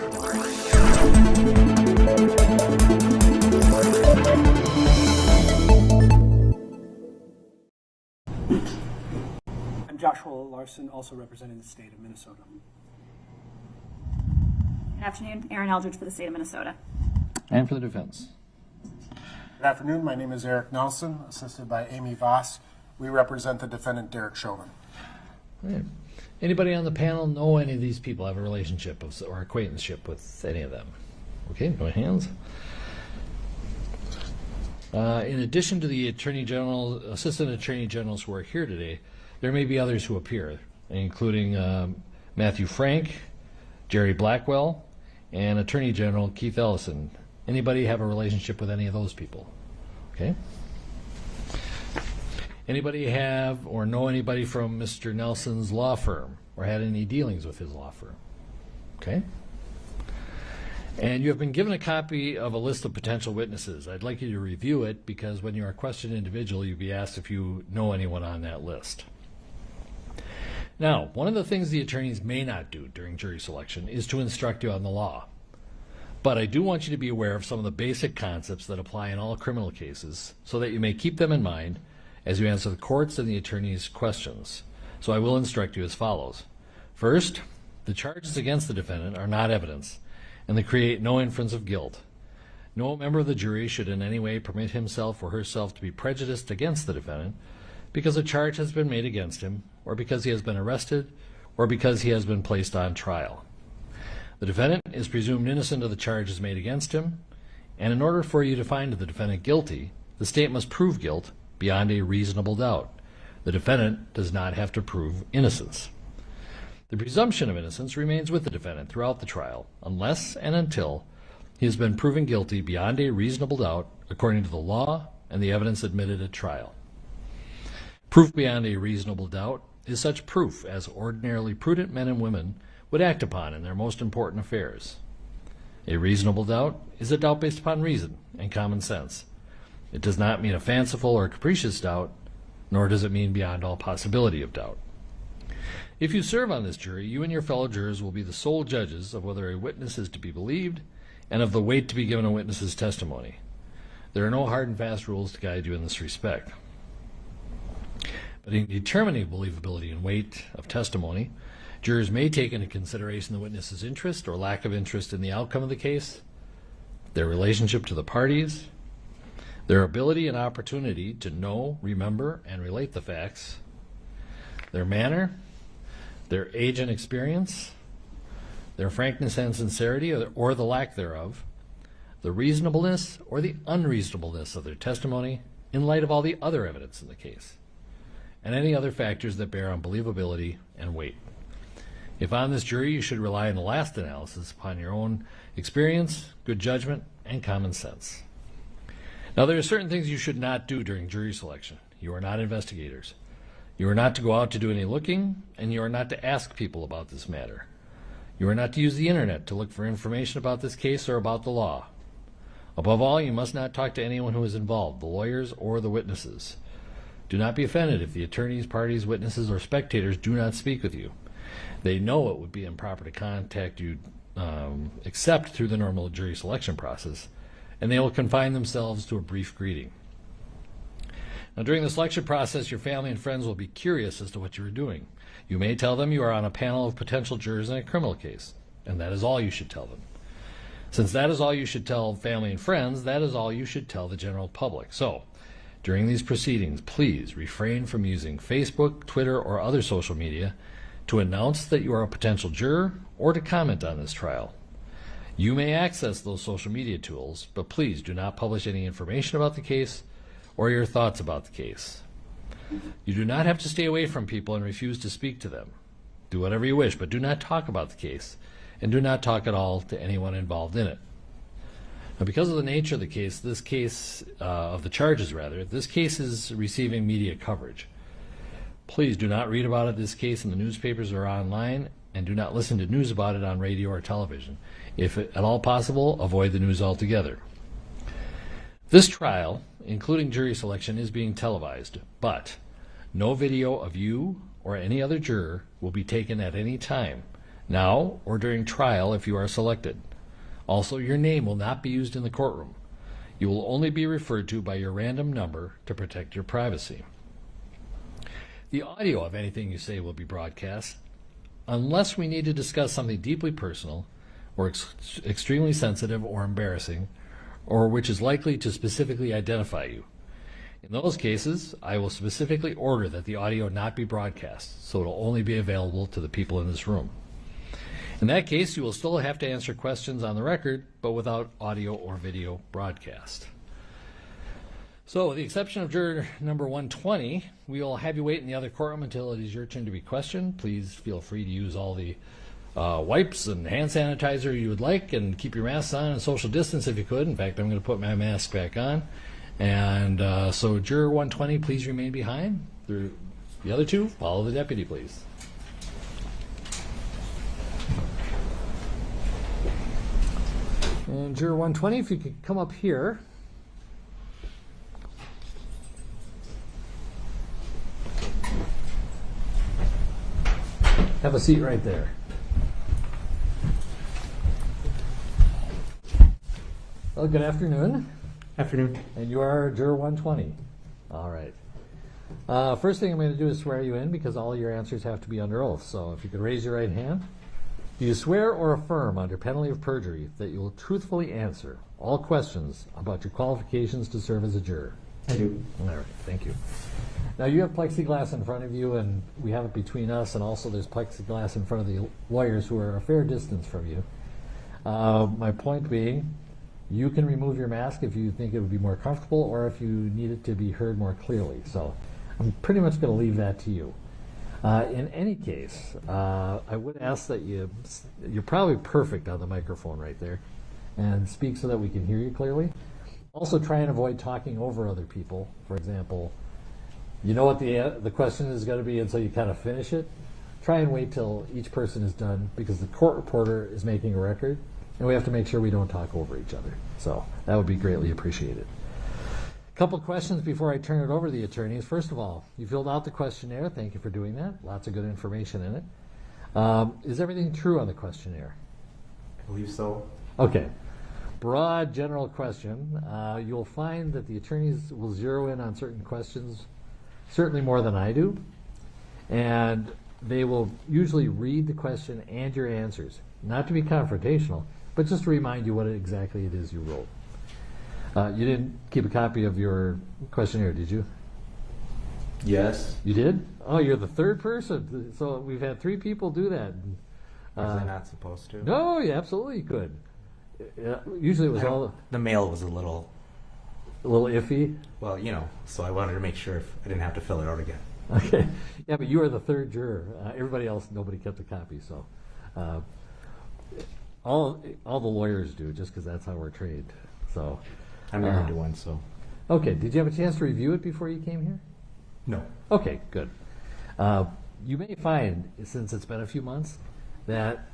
I'm Joshua Larson, also representing the state of Minnesota. Good afternoon. Aaron Eldridge for the state of Minnesota. And for the defense. Good afternoon. My name is Eric Nelson, assisted by Amy Voss. We represent the defendant, Derek Chauvin. Right. Anybody on the panel know any of these people, have a relationship or acquaintanceship with any of them? Okay, no hands. In addition to the Attorney General, Assistant Attorney Generals who are here today, there may be others who appear, including Matthew Frank, Jerry Blackwell, and Attorney General Keith Ellison. Anybody have a relationship with any of those people? Okay. Anybody have or know anybody from Mr. Nelson's law firm or had any dealings with his law firm? Okay. And you have been given a copy of a list of potential witnesses. I'd like you to review it because when you are questioned individually, you'll be asked if you know anyone on that list. Now, one of the things the attorneys may not do during jury selection is to instruct you on the law. But I do want you to be aware of some of the basic concepts that apply in all criminal cases so that you may keep them in mind as you answer the court's and the attorney's questions. So I will instruct you as follows. First, the charges against the defendant are not evidence, and they create no inference of guilt. No member of the jury should in any way permit himself or herself to be prejudiced against the defendant because a charge has been made against him, or because he has been arrested, or because he has been placed on trial. The defendant is presumed innocent of the charges made against him, and in order for you to find the defendant guilty, the state must prove guilt beyond a reasonable doubt. The defendant does not have to prove innocence. The presumption of innocence remains with the defendant throughout the trial, unless and until he has been proven guilty beyond a reasonable doubt according to the law and the evidence admitted at trial. Proof beyond a reasonable doubt is such proof as ordinarily prudent men and women would act upon in their most important affairs. A reasonable doubt is a doubt based upon reason and common sense. It does not mean a fanciful or capricious doubt, nor does it mean beyond all possibility of doubt. If you serve on this jury, you and your fellow jurors will be the sole judges of whether a witness is to be believed and of the weight to be given a witness's testimony. There are no hard and fast rules to guide you in this respect. But in determining believability and weight of testimony, jurors may take into consideration the witness's interest or lack of interest in the outcome of the case, their relationship to the parties, their ability and opportunity to know, remember, and relate the facts, their manner, their age and experience, their frankness and sincerity or the lack thereof, the reasonableness or the unreasonableness of their testimony in light of all the other evidence in the case, and any other factors that bear on believability and weight. If on this jury, you should rely in the last analysis upon your own experience, good judgment, and common sense. Now, there are certain things you should not do during jury selection. You are not investigators. You are not to go out to do any looking, and you are not to ask people about this matter. You are not to use the internet to look for information about this case or about the law. Above all, you must not talk to anyone who is involved, the lawyers or the witnesses. Do not be offended if the attorneys, parties, witnesses, or spectators do not speak with you. They know it would be improper to contact you except through the normal jury selection process, and they will confine themselves to a brief greeting. Now, during the selection process, your family and friends will be curious as to what you are doing. You may tell them you are on a panel of potential jurors in a criminal case, and that is all you should tell them. Since that is all you should tell family and friends, that is all you should tell the general public. So, during these proceedings, please refrain from using Facebook, Twitter, or other social media to announce that you are a potential juror or to comment on this trial. You may access those social media tools, but please do not publish any information about the case or your thoughts about the case. You do not have to stay away from people and refuse to speak to them. Do whatever you wish, but do not talk about the case, and do not talk at all to anyone involved in it. Now, because of the nature of the case, this case is receiving media coverage. Please do not read about this case in the newspapers or online, and do not listen to news about it on radio or television. If at all possible, avoid the news altogether. This trial, including jury selection, is being televised, but no video of you or any other juror will be taken at any time, now or during trial if you are selected. Also, your name will not be used in the courtroom. You will only be referred to by your random number to protect your privacy. The audio of anything you say will be broadcast unless we need to discuss something deeply personal or extremely sensitive or embarrassing, or which is likely to specifically identify you. In those cases, I will specifically order that the audio not be broadcast, so it will only be available to the people in this room. In that case, you will still have to answer questions on the record, but without audio or video broadcast. So, with the exception of juror number 120, we will have you wait in the other courtroom until it is your turn to be questioned. Please feel free to use all the wipes and hand sanitizer you would like, and keep your masks on and social distance if you could. In fact, I'm going to put my mask back on. And so juror 120, please remain behind. The other two, follow the deputy, please. And juror 120, if you could come up here. Have a seat right there. Well, good afternoon. Afternoon. And you are juror 120. All right. First thing I'm going to do is swear you in because all your answers have to be under oath. So if you could raise your right hand. Do you swear or affirm under penalty of perjury that you will truthfully answer all questions about your qualifications to serve as a juror? I do. All right, thank you. Now you have plexiglass in front of you, and we have it between us, and also there's plexiglass in front of the lawyers who are a fair distance from you. My point being, you can remove your mask if you think it would be more comfortable or if you need it to be heard more clearly. So I'm pretty much going to leave that to you. In any case, I would ask that you're probably perfect on the microphone right there, and speak so that we can hear you clearly. Also try and avoid talking over other people. For example, you know what the question is going to be, and so you kind of finish it. Try and wait till each person is done, because the court reporter is making a record, and we have to make sure we don't talk over each other. So that would be greatly appreciated. A couple questions before I turn it over to the attorneys. First of all, you filled out the questionnaire. Thank you for doing that. Lots of good information in it. Is everything true on the questionnaire? I believe so. Okay. Broad general question. You'll find that the attorneys will zero in on certain questions, certainly more than I do, and they will usually read the question and your answers, not to be confrontational, but just to remind you what exactly it is you wrote. You didn't keep a copy of your questionnaire, did you? Yes. You did? Oh, you're the third person. So we've had 3 people do that. Was I not supposed to? No, you absolutely could. Usually it was all The mail was a little, iffy. well, so I wanted to make sure if I didn't have to fill it out again. Okay. Yeah, but you are the third juror. Everybody else, nobody kept a copy. So all the lawyers do, just because that's how we're trained. So I'm married to one, so. okay. Did you have a chance to review it before you came here? No. Okay, good. You may find, since it's been a few months, that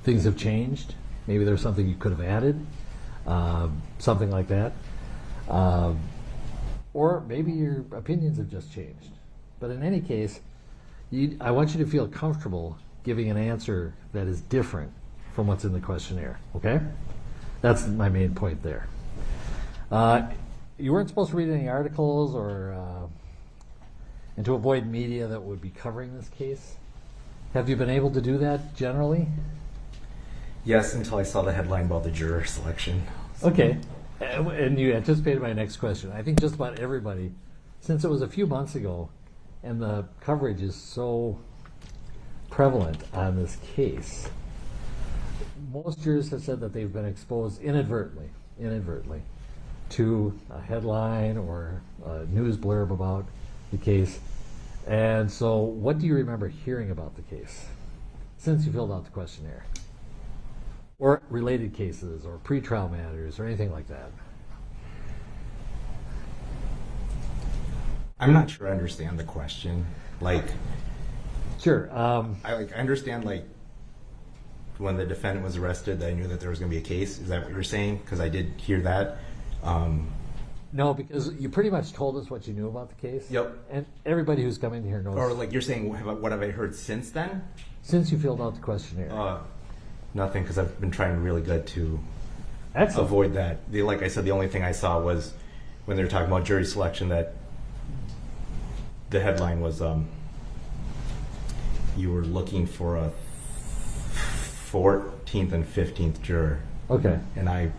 things have changed. Maybe there's something you could have added, something like that. Or maybe your opinions have just changed. But in any case, I want you to feel comfortable giving an answer that is different from what's in the questionnaire, okay? That's my main point there. You weren't supposed to read any articles and to avoid media that would be covering this case. Have you been able to do that generally? Yes, until I saw the headline about the juror selection. Okay. And you anticipated my next question. I think just about everybody, since it was a few months ago, and the coverage is so prevalent on this case, most jurors have said that they've been exposed inadvertently to a headline or a news blurb about the case. And so what do you remember hearing about the case since you filled out the questionnaire? Or related cases or pretrial matters or anything like that? I'm not sure I understand the question. Sure. I understand, when the defendant was arrested, I knew that there was going to be a case. Is that what you're saying? Because I did hear that. No, because you pretty much told us what you knew about the case. Yep. And everybody who's come in here knows. Or like you're saying, what have I heard since then? Since you filled out the questionnaire. Nothing, because I've been trying really good to Excellent. avoid that. Like I said, the only thing I saw was when they were talking about jury selection that the headline was you were looking for a 14th and 15th juror. Okay. And I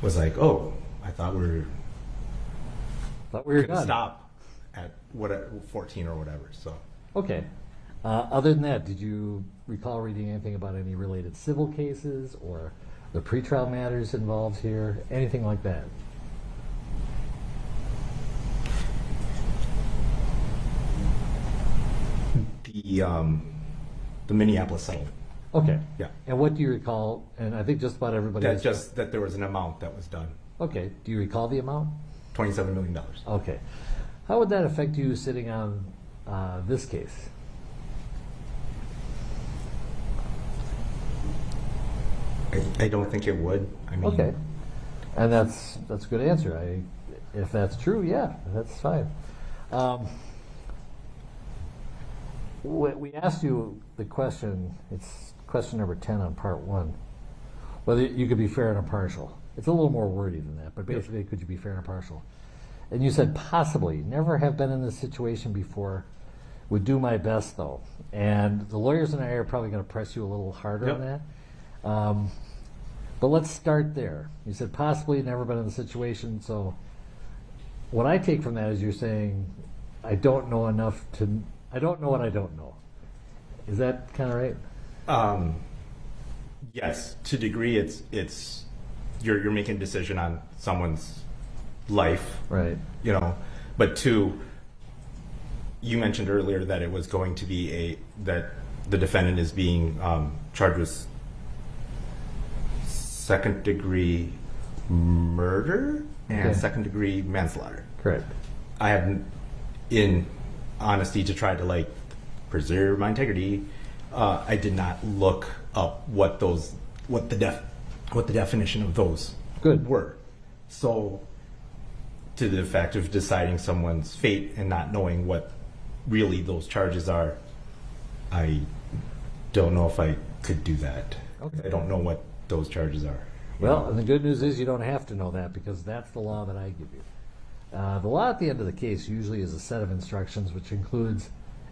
was like, oh, I thought we were could done. stop at 14 or whatever. So Okay. Other than that, did you recall reading anything about any related civil cases or the pretrial matters involved here? Anything like that? The Minneapolis settlement. Okay. Yeah. And what do you recall? And I think just about everybody. That just that there was an amount that was done. Okay. Do you recall the amount? $27 million. Okay. How would that affect you sitting on this case? I don't think it would. I mean, Okay. And that's a good answer. If that's true, yeah, that's fine. We asked you the question, it's question number 10 on part 1, whether you could be fair and impartial. It's a little more wordy than that, but basically, could you be fair and impartial? And you said possibly, never have been in this situation before, would do my best though. And the lawyers and I are probably going to press you a little harder on that. But let's start there. You said possibly, never been in the situation. So what I take from that is you're saying, I don't know enough to, I don't know what I don't know. Is that kind of right? Yes, to a degree, it's you're making a decision on someone's life, Right. you know. But two, you mentioned earlier that it was going to be that the defendant is being charged with second-degree murder and Okay. second-degree manslaughter. Correct. I have, in honesty, to try to like preserve my integrity, I did not look up what the definition of those Good. were. So, to the fact of deciding someone's fate and not knowing what really those charges are, I don't know if I could do that. Okay. I don't know what those charges are. Well, and the good news is you don't have to know that because that's the law that I give you. The law at the end of the case usually is a set of instructions which includes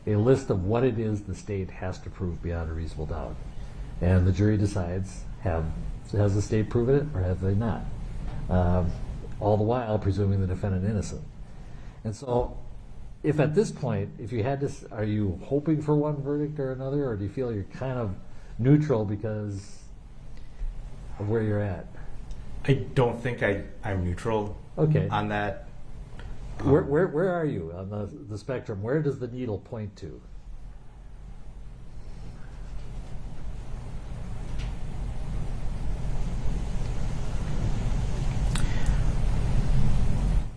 a list of what it is the state has to prove beyond a reasonable doubt. And the jury decides, has the state proven it or have they not? All the while presuming the defendant innocent. And so if at this point, if you had to, are you hoping for one verdict or another, or do you feel you're kind of neutral because of where you're at? I don't think I'm neutral Okay. on that. Where are you on the spectrum? Where does the needle point to?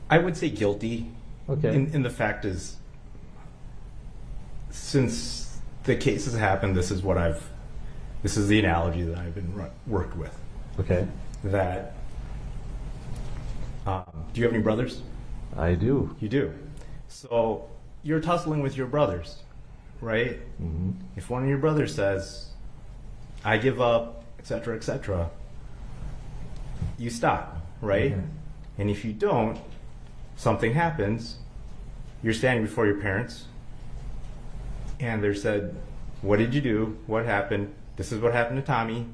I would say guilty. Okay. And the fact is, since the case has happened, this is the analogy that I've been worked with. Okay. That, do you have any brothers? I do. You do. So you're tussling with your brothers, right? Mm-hmm. If one of your brothers says, I give up, etc., you stop, right? Mhm. And if you don't, something happens, you're standing before your parents, and they're said, what did you do? What happened? This is what happened to Tommy.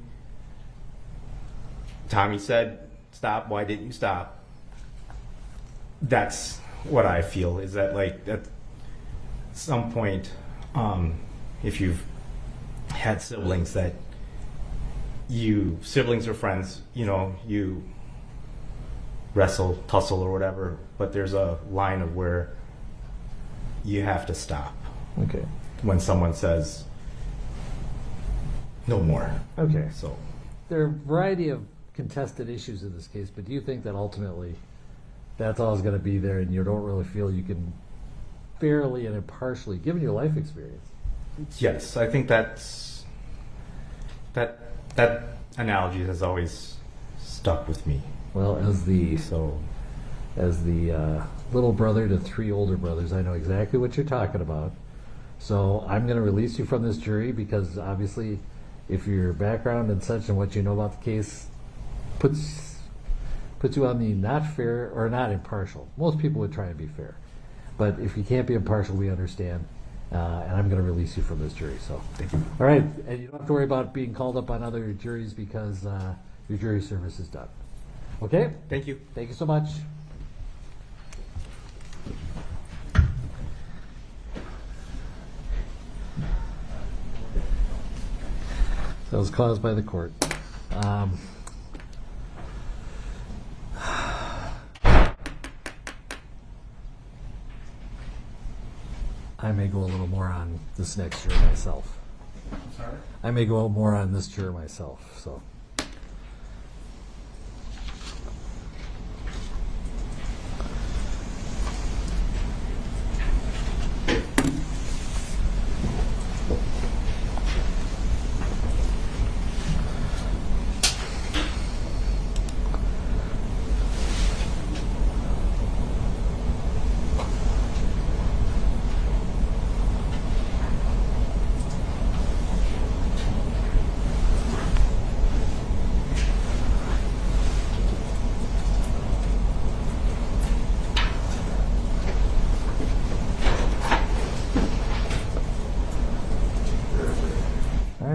Tommy said, stop. Why didn't you stop? That's what I feel, is that like at some point, if you've had siblings that siblings or friends, you wrestle, tussle or whatever, but there's a line of where you have to stop Okay. when someone says no more. Okay. So There are a variety of contested issues in this case, but do you think that ultimately that's always going to be there and you don't really feel you can fairly and impartially, given your life experience? yes, I think that analogy has always stuck with me. Well, as the So as the little brother to 3 older brothers, I know exactly what you're talking about. So I'm going to release you from this jury because obviously if your background and such and what you know about the case puts you on the not fair or not impartial. Most people would try and be fair. But if you can't be impartial, we understand. And I'm going to release you from this jury. So, thank you. All right. And you don't have to worry about being called up on other juries because your jury service is done. Okay? Thank you. Thank you so much. That was caused by the court. I may go a little more on this next juror myself. I'm sorry? I may go more on this juror myself, so.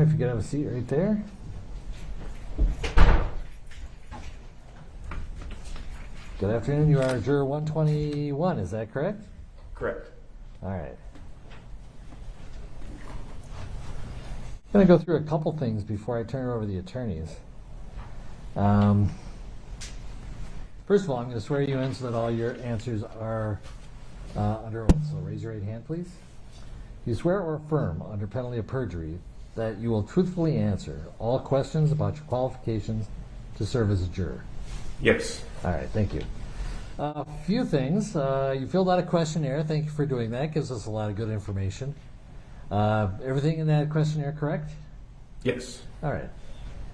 If you could have a seat right there. Good afternoon. You are juror 121, is that correct? Correct. All right. I'm going to go through a couple things before I turn it over to the attorneys. First of all, I'm going to swear you in so that all your answers are under oath. So raise your right hand, please. You swear or affirm under penalty of perjury that you will truthfully answer all questions about your qualifications to serve as a juror? Yes. All right, thank you. A few things. You filled out a questionnaire. Thank you for doing that. Gives us a lot of good information. Everything in that questionnaire correct? Yes. All right.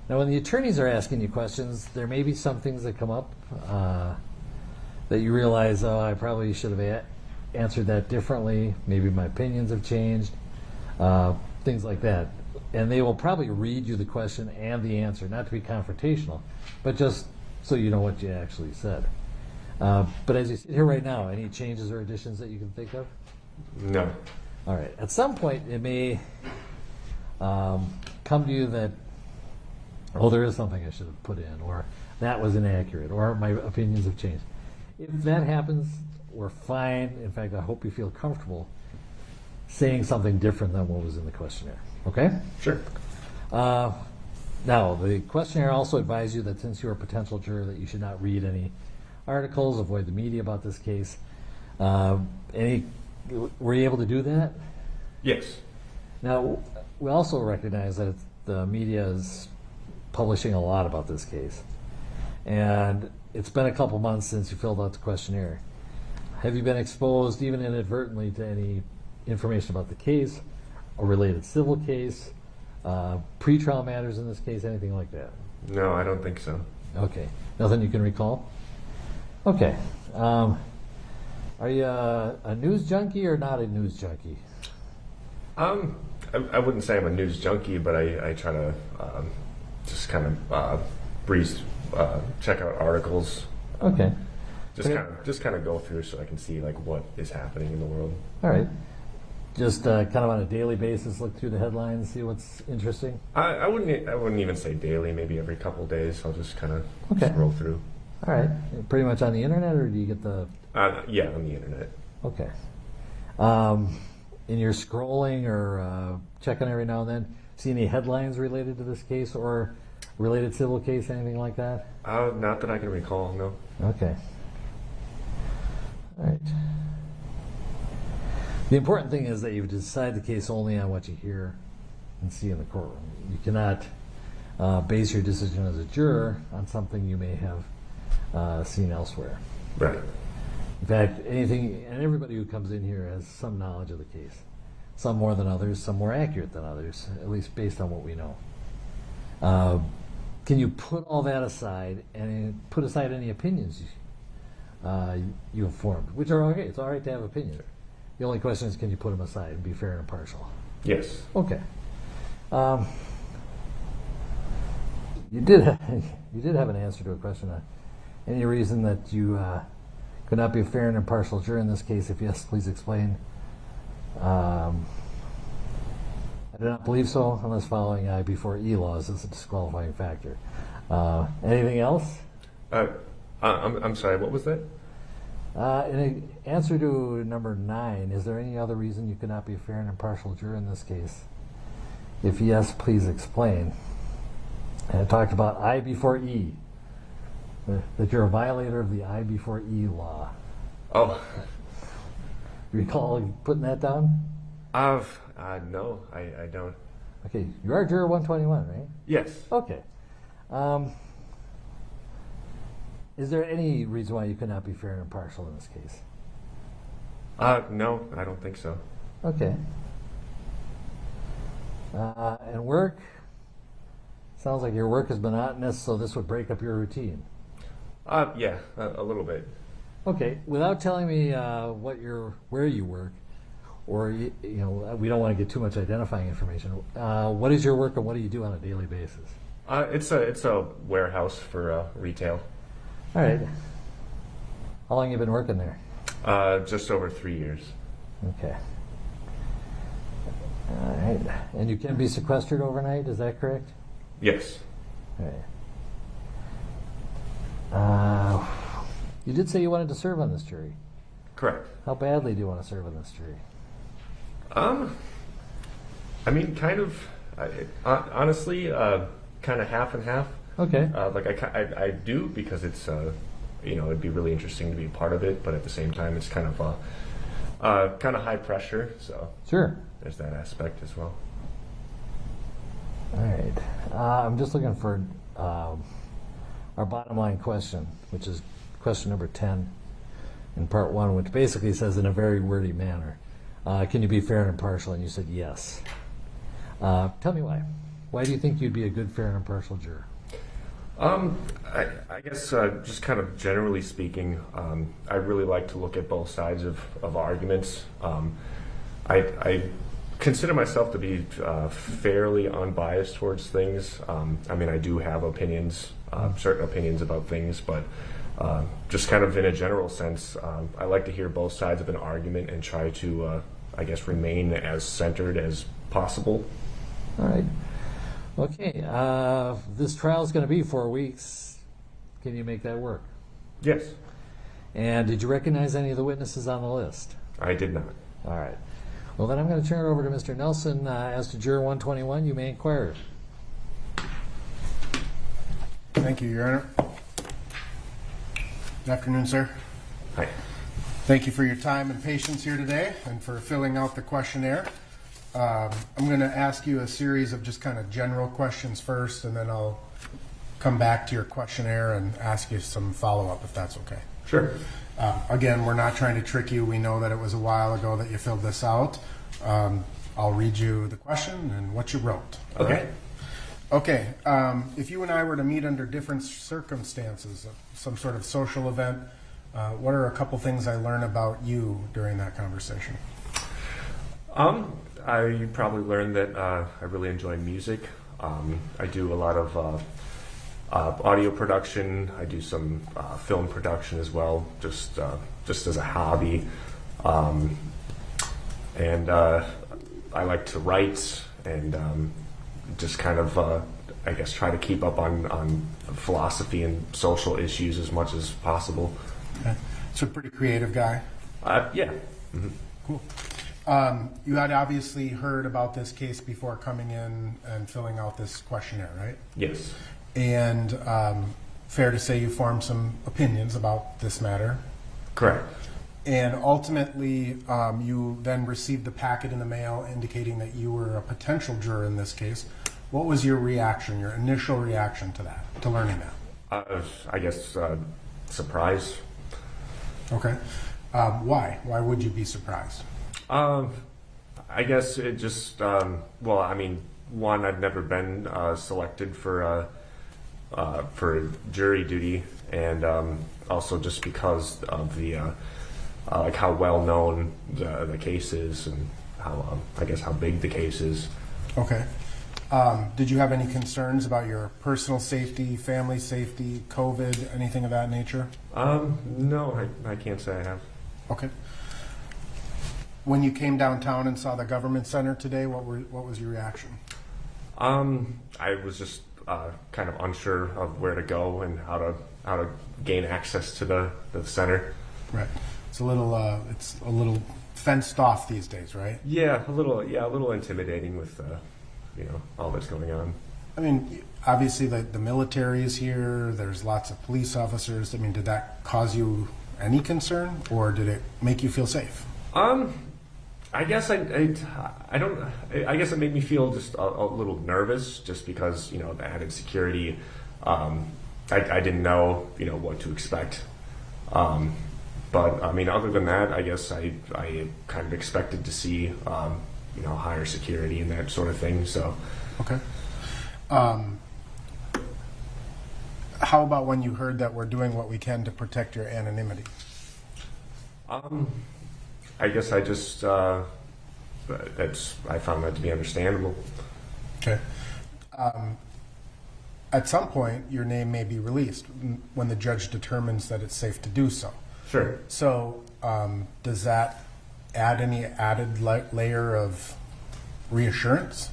Now, when the attorneys are asking you questions, there may be some things that come up that you realize, oh, I probably should have answered that differently. Maybe my opinions have changed. Things like that. And they will probably read you the question and the answer, not to be confrontational, but just so you know what you actually said. But as you sit here right now, any changes or additions that you can think of? No. All right. At some point, it may come to you that, oh, there is something I should have put in, or that was inaccurate, or my opinions have changed. If that happens, we're fine. In fact, I hope you feel comfortable saying something different than what was in the questionnaire. Okay? Sure. Now, the questionnaire also advised you that since you're a potential juror that you should not read any articles, avoid the media about this case. Were you able to do that? Yes. Now, we also recognize that the media is publishing a lot about this case. And it's been a couple months since you filled out the questionnaire. Have you been exposed, even inadvertently, to any information about the case, a related civil case, pretrial matters in this case, anything like that? No, I don't think so. Okay. Nothing you can recall? Okay. Are you a news junkie or not a news junkie? I wouldn't say I'm a news junkie, but I try to just kind of breeze, check out articles. Okay. Just kind of go through so I can see like what is happening in the world. All right. Just kind of on a daily basis, look through the headlines, see what's interesting. I wouldn't even say daily. Maybe every couple of days, I'll just kind of scroll through. All right. Pretty much on the internet, or do you get the? Yeah, on the internet. Okay. In your scrolling or checking every now and then, see any headlines related to this case or related civil case, anything like that? Not that I can recall. No. Okay. All right. The important thing is that you decide the case only on what you hear and see in the courtroom. You cannot base your decision as a juror on something you may have seen elsewhere. Right. In fact, everybody who comes in here has some knowledge of the case. Some more than others, some more accurate than others, at least based on what we know. Can you put all that aside and put aside any opinions you have formed, which are okay. It's all right to have opinions. The only question is, can you put them aside and be fair and impartial? Yes. Okay. You did have an answer to a question. Any reason that you could not be a fair and impartial juror in this case? If yes, please explain. I do not believe so, unless following I before E laws is a disqualifying factor. Anything else? I'm sorry, what was that? In answer to number 9, is there any other reason you could not be a fair and impartial juror in this case? If yes, please explain. And it talked about I before E, that you're a violator of the I before E law. Oh. You recall putting that down? No, I don't. Okay, you are juror 121, right? Yes. Okay. Is there any reason why you could not be fair and impartial in this case? No, I don't think so. Okay. And work? Sounds like your work is monotonous, so this would break up your routine. Yeah, a little bit. Okay, without telling me where you work, or we don't want to get too much identifying information. What is your work and what do you do on a daily basis? It's a warehouse for retail. All right. How long have you been working there? Just over 3 years. Okay. All right. And you can be sequestered overnight, is that correct? Yes. All right. You did say you wanted to serve on this jury. Correct. How badly do you want to serve on this jury? I mean, kind of, honestly, kind of half and half. Okay. Like I do because it's it'd be really interesting to be a part of it, but at the same time it's kind of high pressure, so Sure. there's that aspect as well. All right. I'm just looking for our bottom line question, which is question number 10 in part 1, which basically says in a very wordy manner, can you be fair and impartial? And you said yes. Tell me why. Why do you think you'd be a good, fair, and impartial juror? I guess just kind of generally speaking, I really like to look at both sides of arguments. I consider myself to be fairly unbiased towards things. I mean, I do have opinions, certain opinions about things, but just kind of in a general sense, I like to hear both sides of an argument and try to, I guess, remain as centered as possible. All right. Okay. This trial is going to be 4 weeks. Can you make that work? Yes. And did you recognize any of the witnesses on the list? I did not. All right. Well, then I'm going to turn it over to Mr. Nelson. As to Juror 121, you may inquire. Thank you, Your Honor. Good afternoon, sir. Hi. Thank you for your time and patience here today and for filling out the questionnaire. I'm going to ask you a series of just kind of general questions first, and then I'll come back to your questionnaire and ask you some follow-up if that's okay. Sure. Again, we're not trying to trick you. We know that it was a while ago that you filled this out. I'll read you the question and what you wrote. All Okay. right? Okay. If you and I were to meet under different circumstances, some sort of social event, what are a couple things I learned about you during that conversation? I probably learned that I really enjoy music. I do a lot of audio production. I do some film production as well, just as a hobby. And I like to write and just kind of, I guess, try to keep up on philosophy and social issues as much as possible. Okay. So a pretty creative guy. Yeah. Mm-hmm. Cool. You had obviously heard about this case before coming in and filling out this questionnaire, right? Yes. And fair to say you formed some opinions about this matter. Correct. And ultimately, you then received the packet in the mail indicating that you were a potential juror in this case. What was your reaction, your initial reaction to that, to learning that? I guess surprise. Okay. Why? Why would you be surprised? I guess it just, well, I mean, one, I've never been selected for jury duty, and also just because of the like how well known the case is, and how I guess how big the case is. Okay. Did you have any concerns about your personal safety, family safety, COVID, anything of that nature? No, I can't say I have. Okay. When you came downtown and saw the government center today, what was your reaction? I was just kind of unsure of where to go and how to gain access to the center. Right. It's a little fenced off these days, right? Yeah, a little intimidating with all that's going on. I mean, obviously the military is here. There's lots of police officers. I mean, did that cause you any concern, or did it make you feel safe? I guess I don't. I guess it made me feel just a little nervous, just because the added security. I didn't know what to expect. But I mean, other than that, I guess I kind of expected to see higher security and that sort of thing. So. Okay. How about when you heard that we're doing what we can to protect your anonymity? I guess I just I found that to be understandable. Okay. At some point, your name may be released when the judge determines that it's safe to do so. Sure. So, does that add any added layer of reassurance?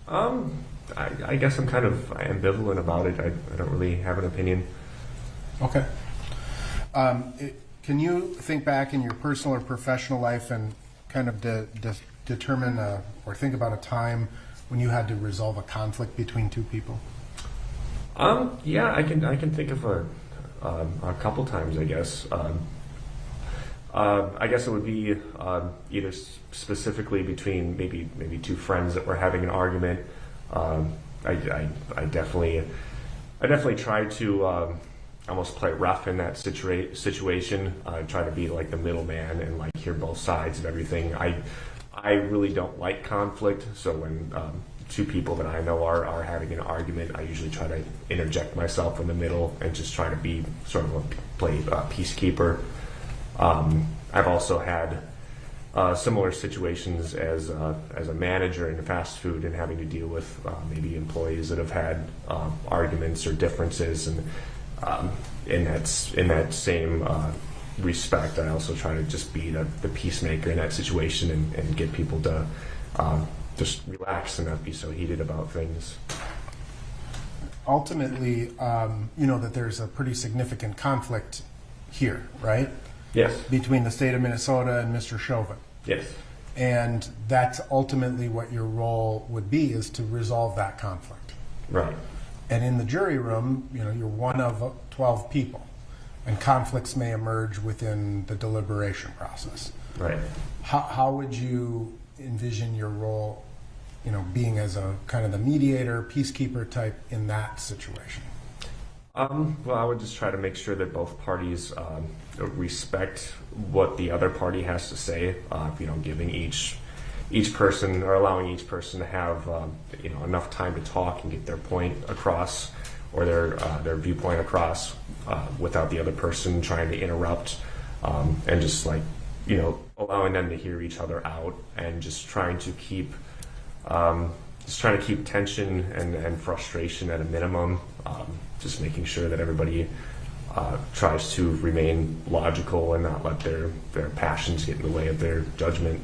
I guess I'm kind of ambivalent about it. I don't really have an opinion. Okay. Can you think back in your personal or professional life and kind of determine or think about a time when you had to resolve a conflict between two people? Yeah, I can think of a couple times, I guess. I guess it would be either specifically between maybe two friends that were having an argument. I definitely tried to almost play rough in that situation. Try to be like the middleman and like hear both sides of everything. I really don't like conflict, so when two people that I know are having an argument, I usually try to interject myself in the middle and just try to be sort of play peacekeeper. I've also had similar situations as a manager in fast food and having to deal with maybe employees that have had arguments or differences, and in that same respect, I also try to just be the peacemaker in that situation and get people to just relax and not be so heated about things. Ultimately, you know that there's a pretty significant conflict here, right? Yes. Between the state of Minnesota and Mr. Chauvin. Yes. And that's ultimately what your role would be, is to resolve that conflict. Right. And in the jury room, you're one of 12 people, and conflicts may emerge within the deliberation process. Right. How would you envision your role, being as a kind of the mediator, peacekeeper type in that situation? Well, I would just try to make sure that both parties respect what the other party has to say. Giving each person, or allowing each person to have enough time to talk and get their point across, or their viewpoint across, without the other person trying to interrupt, and just allowing them to hear each other out, and just trying to keep tension and frustration at a minimum. Just making sure that everybody tries to remain logical and not let their passions get in the way of their judgment.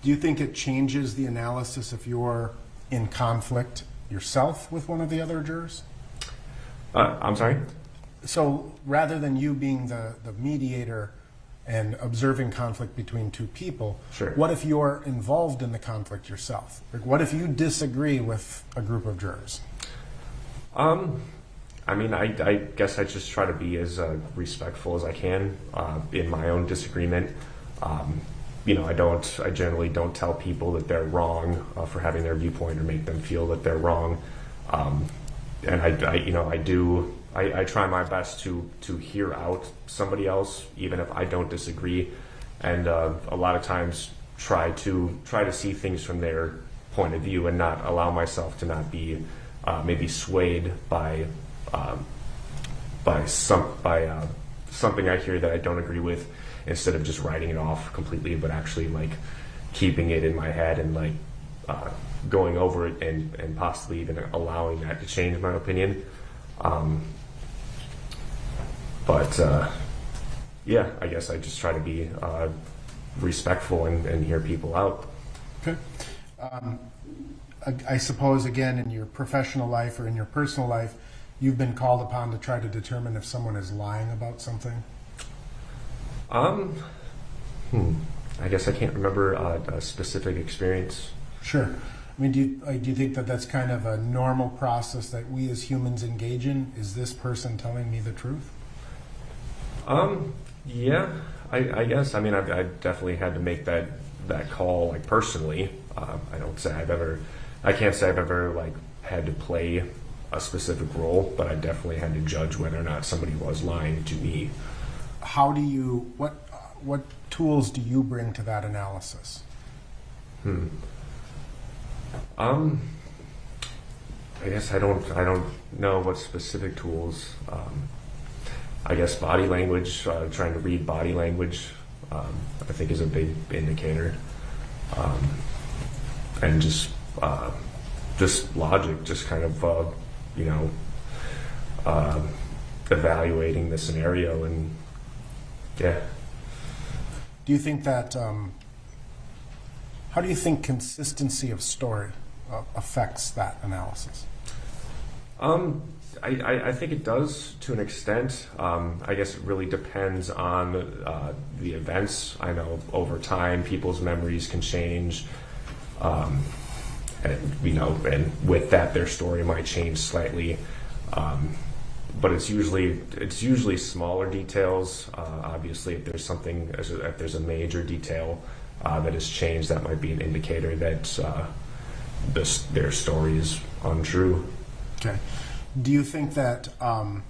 Do you think it changes the analysis if you're in conflict yourself with one of the other jurors? I'm sorry? So rather than you being the mediator and observing conflict between two people, sure, what if you're involved in the conflict yourself? Like, what if you disagree with a group of jurors? I guess I just try to be as respectful as I can in my own disagreement. I generally don't tell people that they're wrong for having their viewpoint, or make them feel that they're wrong. And I try my best to hear out somebody else, even if I don't disagree, and a lot of times try to see things from their point of view, and not allow myself to not be maybe swayed by something I hear that I don't agree with, instead of just writing it off completely, but actually like keeping it in my head and like going over it and possibly even allowing that to change my opinion. Yeah, I guess I just try to be respectful and hear people out. Okay. I suppose, again, in your professional life or in your personal life, you've been called upon to try to determine if someone is lying about something? I guess I can't remember a specific experience. Sure. I mean, do you think that that's kind of a normal process that we as humans engage in? Is this person telling me the truth? Yeah, I guess. I mean, I definitely had to make that call, like, personally. I can't say I've ever like had to play a specific role, but I definitely had to judge whether or not somebody was lying to me. How do you, what tools do you bring to that analysis? I guess I don't know what specific tools. I guess body language, trying to read body language, I think is a big indicator. And just logic, just kind of, evaluating the scenario, and yeah. Do you think that, how do you think consistency of story affects that analysis? I think it does to an extent. I guess it really depends on the events. I know over time people's memories can change, and with that their story might change slightly. But it's usually smaller details. Obviously, if there's a major detail that has changed, that might be an indicator that their story is untrue. Okay. Do you think that a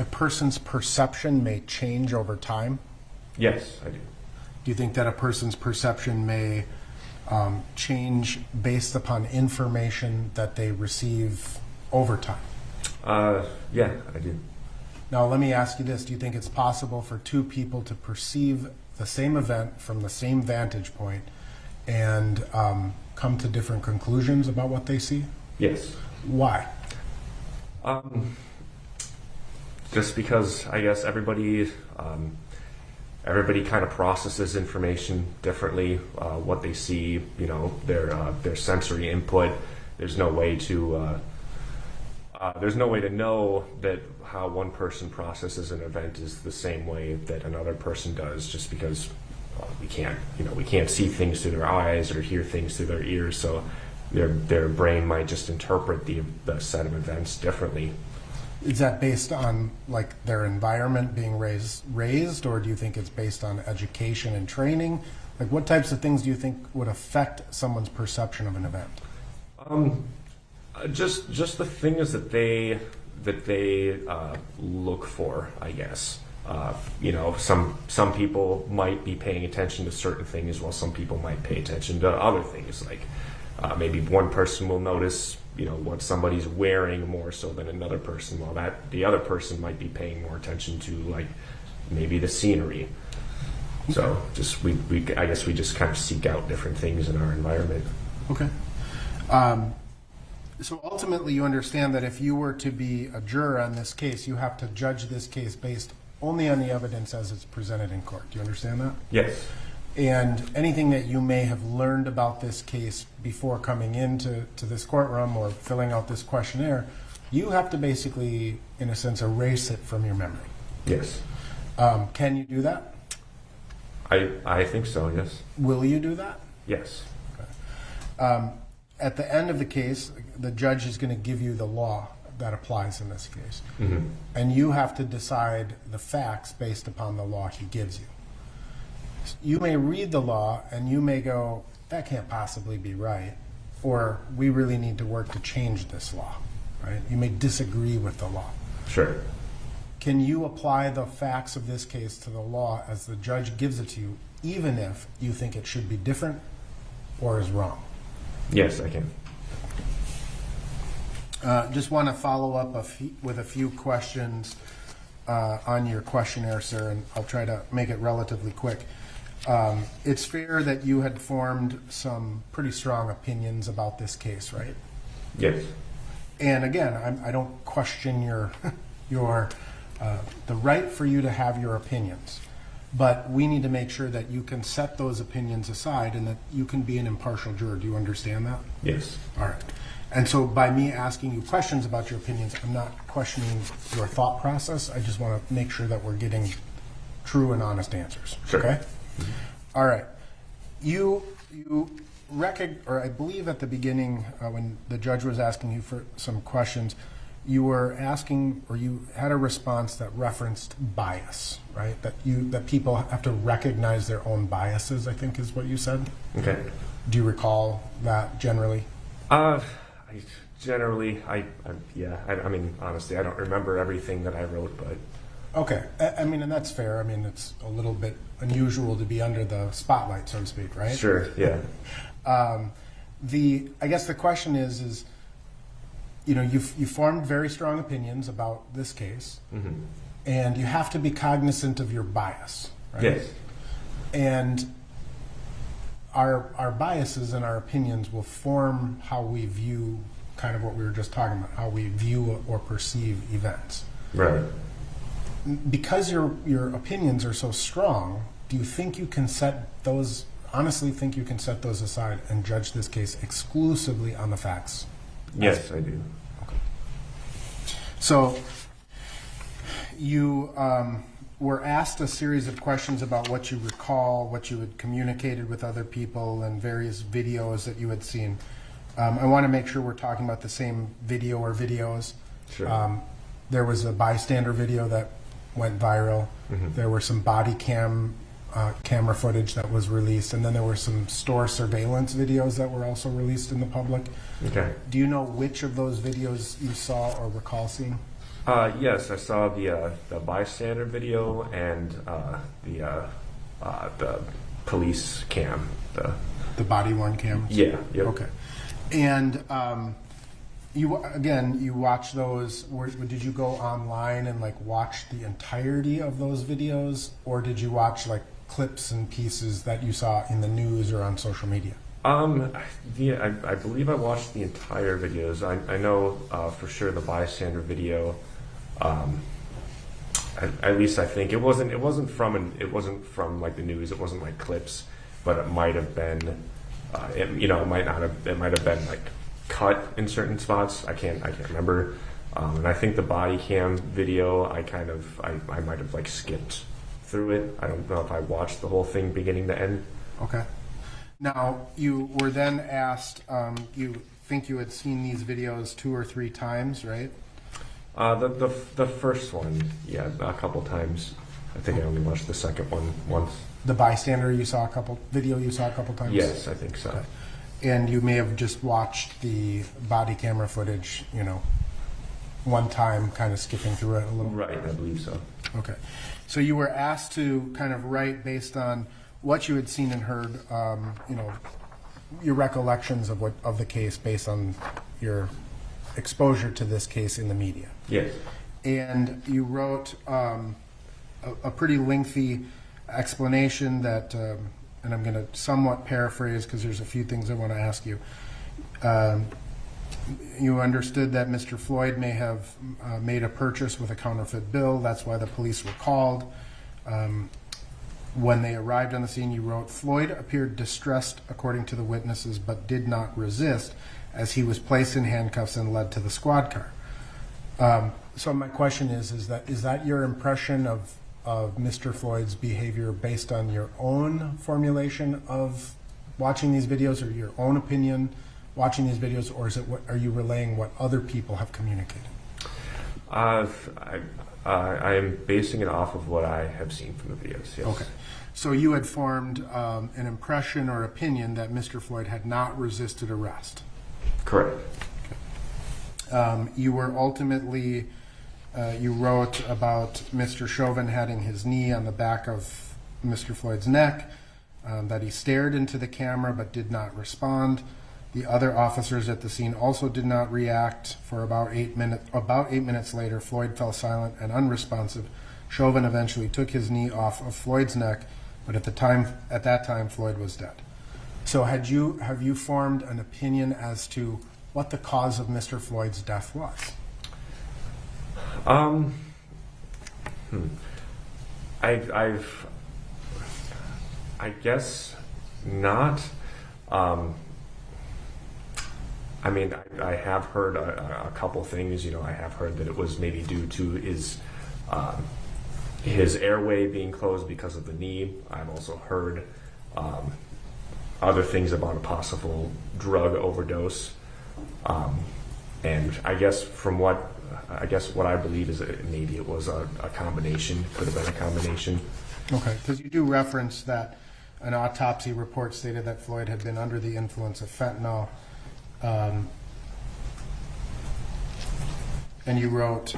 person's perception may change over time? Yes, I do. Do you think that a person's perception may change based upon information that they receive over time? Yeah, I do. Now, let me ask you this. Do you think it's possible for two people to perceive the same event from the same vantage point and come to different conclusions about what they see? Yes. Why? Just because I guess everybody kind of processes information differently. What they see, their sensory input. There's no way to know that how one person processes an event is the same way that another person does, just because we can't see things through their eyes or hear things through their ears, so their brain might just interpret the set of events differently. Is that based on like their environment being raised, or do you think it's based on education and training? Like, what types of things do you think would affect someone's perception of an event? Just the things that they look for, I guess. Some people might be paying attention to certain things, while some people might pay attention to other things. Like maybe one person will notice, what somebody's wearing more so than another person, while the other person might be paying more attention to like maybe the scenery. So I guess we just kind of seek out different things in our environment. Okay. So ultimately, you understand that if you were to be a juror on this case, you have to judge this case based only on the evidence as it's presented in court. Do you understand that? Yes. And anything that you may have learned about this case before coming into this courtroom or filling out this questionnaire, you have to basically, in a sense, erase it from your memory. Yes. Can you do that? I think so, yes. Will you do that? Yes. Okay. At the end of the case, the judge is going to give you the law that applies in this case. Mm-hmm. And you have to decide the facts based upon the law he gives you. You may read the law and you may go, that can't possibly be right, or we really need to work to change this law, right? You may disagree with the law. Sure. Can you apply the facts of this case to the law as the judge gives it to you, even if you think it should be different or is wrong? Yes, I can. Just want to follow up with a few questions on your questionnaire, sir, and I'll try to make it relatively quick. It's fair that you had formed some pretty strong opinions about this case, right? Yes. And again, I don't question your the right for you to have your opinions, but we need to make sure that you can set those opinions aside and that you can be an impartial juror. Do you understand that? Yes. All right. And so by me asking you questions about your opinions, I'm not questioning your thought process. I just want to make sure that we're getting true and honest answers. Sure. Okay? All right. You I believe at the beginning when the judge was asking you for some questions, you were asking, or you had a response that referenced bias, right? That people have to recognize their own biases, I think is what you said. Okay. Do you recall that generally? I mean, honestly, I don't remember everything that I wrote, but. Okay. I mean, and that's fair. I mean, it's a little bit unusual to be under the spotlight, so to speak, right? Sure, yeah. I guess the question is, you know, you formed very strong opinions about this case, Mm-hmm. and you have to be cognizant of your bias, right? Yes. And our biases and our opinions will form how we view kind of what we were just talking about, how we view or perceive events. Right. Because your opinions are so strong, do you think you can honestly think you can set those aside and judge this case exclusively on the facts? Yes, I do. Okay. So you were asked a series of questions about what you recall, what you had communicated with other people, and various videos that you had seen. I want to make sure we're talking about the same video or videos. Sure. There was a bystander video that went viral. Mm-hmm. There were some body camera footage that was released, and then there were some store surveillance videos that were also released in the public. Okay. Do you know which of those videos you saw or recall seeing? Yes, I saw the bystander video and the police cam. The body worn cam? Yeah. Yep. Okay. And you watched those. Did you go online and like watch the entirety of those videos, or did you watch like clips and pieces that you saw in the news or on social media? Yeah, I believe I watched the entire videos. I know for sure the bystander video. At least I think it wasn't from like the news. It wasn't like clips, but it might have been. It might have been like cut in certain spots. I can't remember. And I think the body cam video, I might have like skipped through it. I don't know if I watched the whole thing beginning to end. Okay. Now, you were then asked, you think you had seen these videos 2 or 3 times, right? The first one, yeah, a couple times. I think I only watched the second one once. The bystander you saw a couple times? Yes, I think so. Okay. And you may have just watched the body camera footage, one time, kind of skipping through it a little. Right, I believe so. Okay. So you were asked to kind of write based on what you had seen and heard, your recollections of the case based on your exposure to this case in the media. Yes. And you wrote a pretty lengthy explanation that, and I'm going to somewhat paraphrase because there's a few things I want to ask you. You understood that Mr. Floyd may have made a purchase with a counterfeit bill. That's why the police were called. When they arrived on the scene, you wrote, Floyd appeared distressed, according to the witnesses, but did not resist as he was placed in handcuffs and led to the squad car. So my question is that your impression of Mr. Floyd's behavior based on your own formulation of watching these videos, or your own opinion watching these videos, or are you relaying what other people have communicated? I am basing it off of what I have seen from the videos, yes. Okay. So you had formed an impression or opinion that Mr. Floyd had not resisted arrest. Correct. You were ultimately, you wrote about Mr. Chauvin having his knee on the back of Mr. Floyd's neck, that he stared into the camera but did not respond, The other officers at the scene also did not react. For about 8 minutes later, Floyd fell silent and unresponsive. Chauvin eventually took his knee off of Floyd's neck, but at that time, Floyd was dead. So have you formed an opinion as to what the cause of Mr. Floyd's death was? I guess not. I mean, I have heard a couple things. You know, I have heard that it was maybe due to his airway being closed because of the knee. I've also heard other things about a possible drug overdose. And I guess what I believe is that maybe it was a combination. Could have been a combination. Okay, because you do reference that an autopsy report stated that Floyd had been under the influence of fentanyl. And you wrote,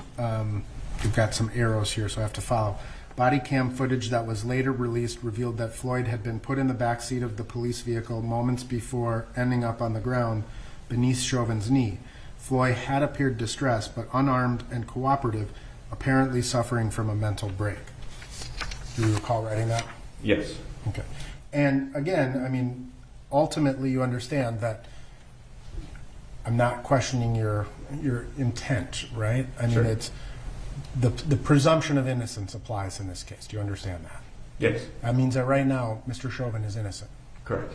you've got some arrows here, so I have to follow. Body cam footage that was later released revealed that Floyd had been put in the back seat of the police vehicle moments before ending up on the ground beneath Chauvin's knee. Floyd had appeared distressed, but unarmed and cooperative, apparently suffering from a mental break. Do you recall writing that? Yes. Okay. And again, I mean, ultimately you understand that I'm not questioning your intent, right? I mean, Sure. it's the presumption of innocence applies in this case. Do you understand that? Yes. That means that right now, Mr. Chauvin is innocent. Correct.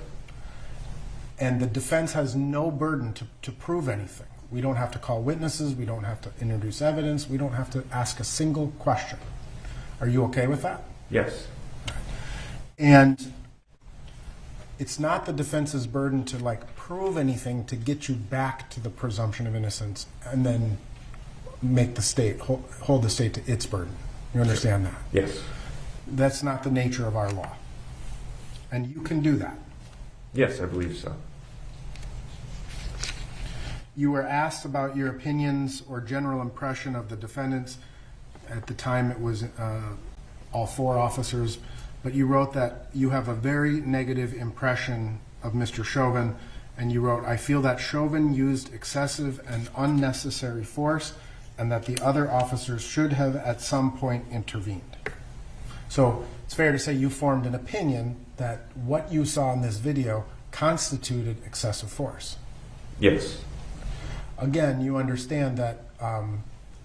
And the defense has no burden to prove anything. We don't have to call witnesses. We don't have to introduce evidence. We don't have to ask a single question. Are you okay with that? Yes. And it's not the defense's burden to like prove anything to get you back to the presumption of innocence and then make the state, hold the state to its burden. You understand that? Yes. That's not the nature of our law. And you can do that. Yes, I believe so. You were asked about your opinions or general impression of the defendants. At the time it was all four officers, but you wrote that you have a very negative impression of Mr. Chauvin, and you wrote, I feel that Chauvin used excessive and unnecessary force and that the other officers should have at some point intervened. So it's fair to say you formed an opinion that what you saw in this video constituted excessive force. Yes. Again, you understand that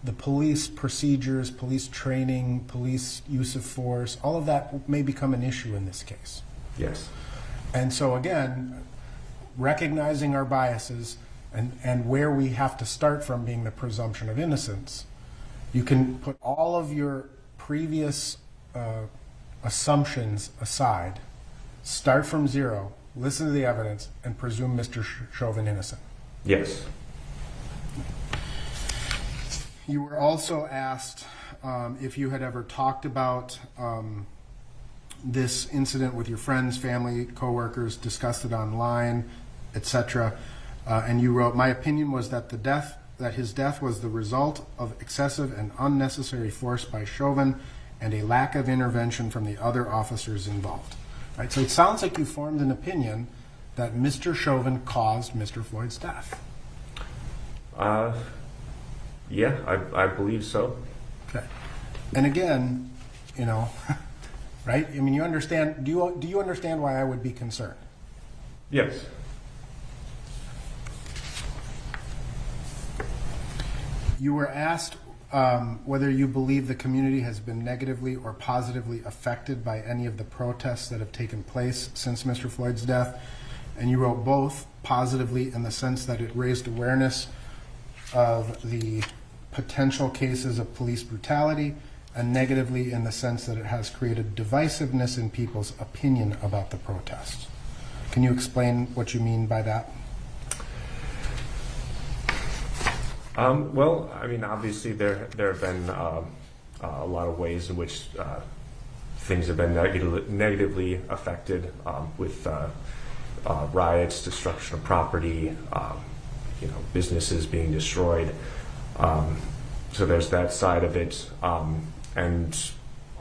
the police procedures, police training, police use of force, all of that may become an issue in this case. Yes. And so again, recognizing our biases and where we have to start from being the presumption of innocence, you can put all of your previous assumptions aside, start from zero, listen to the evidence, and presume Mr. Chauvin innocent. Yes. You were also asked if you had ever talked about this incident with your friends, family, coworkers, discussed it online, etc. And you wrote, my opinion was that his death was the result of excessive and unnecessary force by Chauvin and a lack of intervention from the other officers involved. Right? So it sounds like you formed an opinion that Mr. Chauvin caused Mr. Floyd's death. Yeah, I believe so. Okay. And again, you know, right? I mean, you understand, do you understand why I would be concerned? Yes. You were asked whether you believe the community has been negatively or positively affected by any of the protests that have taken place since Mr. Floyd's death. And you wrote both positively in the sense that it raised awareness of the potential cases of police brutality, and negatively in the sense that it has created divisiveness in people's opinion about the protests. Can you explain what you mean by that? Well, I mean, obviously there have been a lot of ways in which things have been negatively affected with riots, destruction of property, businesses being destroyed. So there's that side of it, and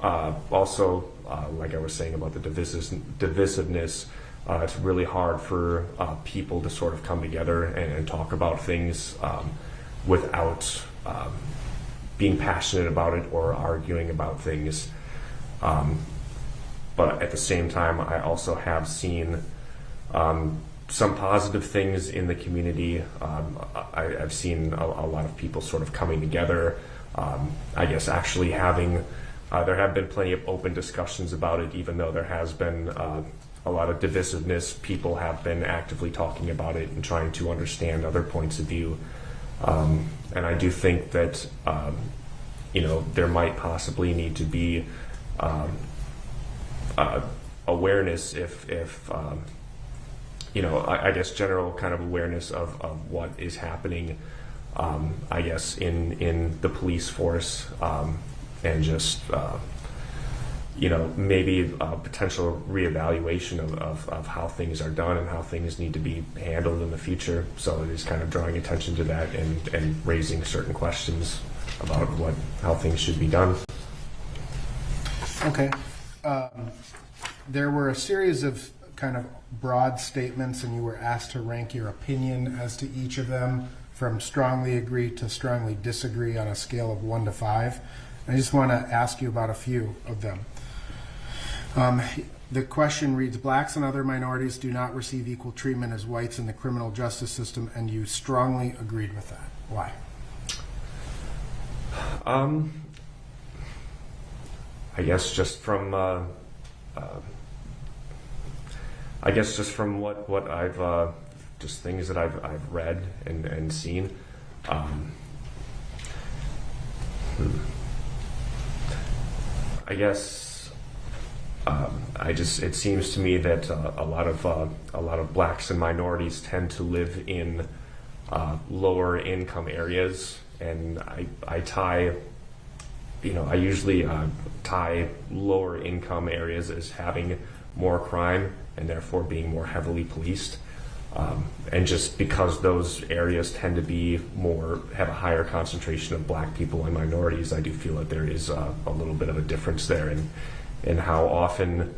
also, like I was saying about the divisiveness, It's really hard for people to sort of come together and talk about things without being passionate about it or arguing about things. But at the same time, I also have seen some positive things in the community. I've seen a lot of people sort of coming together. I guess actually having, there have been plenty of open discussions about it, even though there has been a lot of divisiveness. People have been actively talking about it and trying to understand other points of view. And I do think that, there might possibly need to be awareness if I guess general kind of awareness of what is happening, I guess, in the police force, and just, maybe a potential reevaluation of how things are done and how things need to be handled in the future. So it is kind of drawing attention to that and raising certain questions about how things should be done. Okay. There were a series of kind of broad statements, and you were asked to rank your opinion as to each of them from strongly agree to strongly disagree on a scale of 1 to 5. I just want to ask you about a few of them. The question reads, blacks and other minorities do not receive equal treatment as whites in the criminal justice system, and you strongly agreed with that. Why? I guess just from what I've just things that I've read and seen. I guess it seems to me that a lot of blacks and minorities tend to live in lower income areas, and I usually tie lower income areas as having more crime and therefore being more heavily policed. And just because those areas tend to have a higher concentration of black people and minorities, I do feel that there is a little bit of a difference there in how often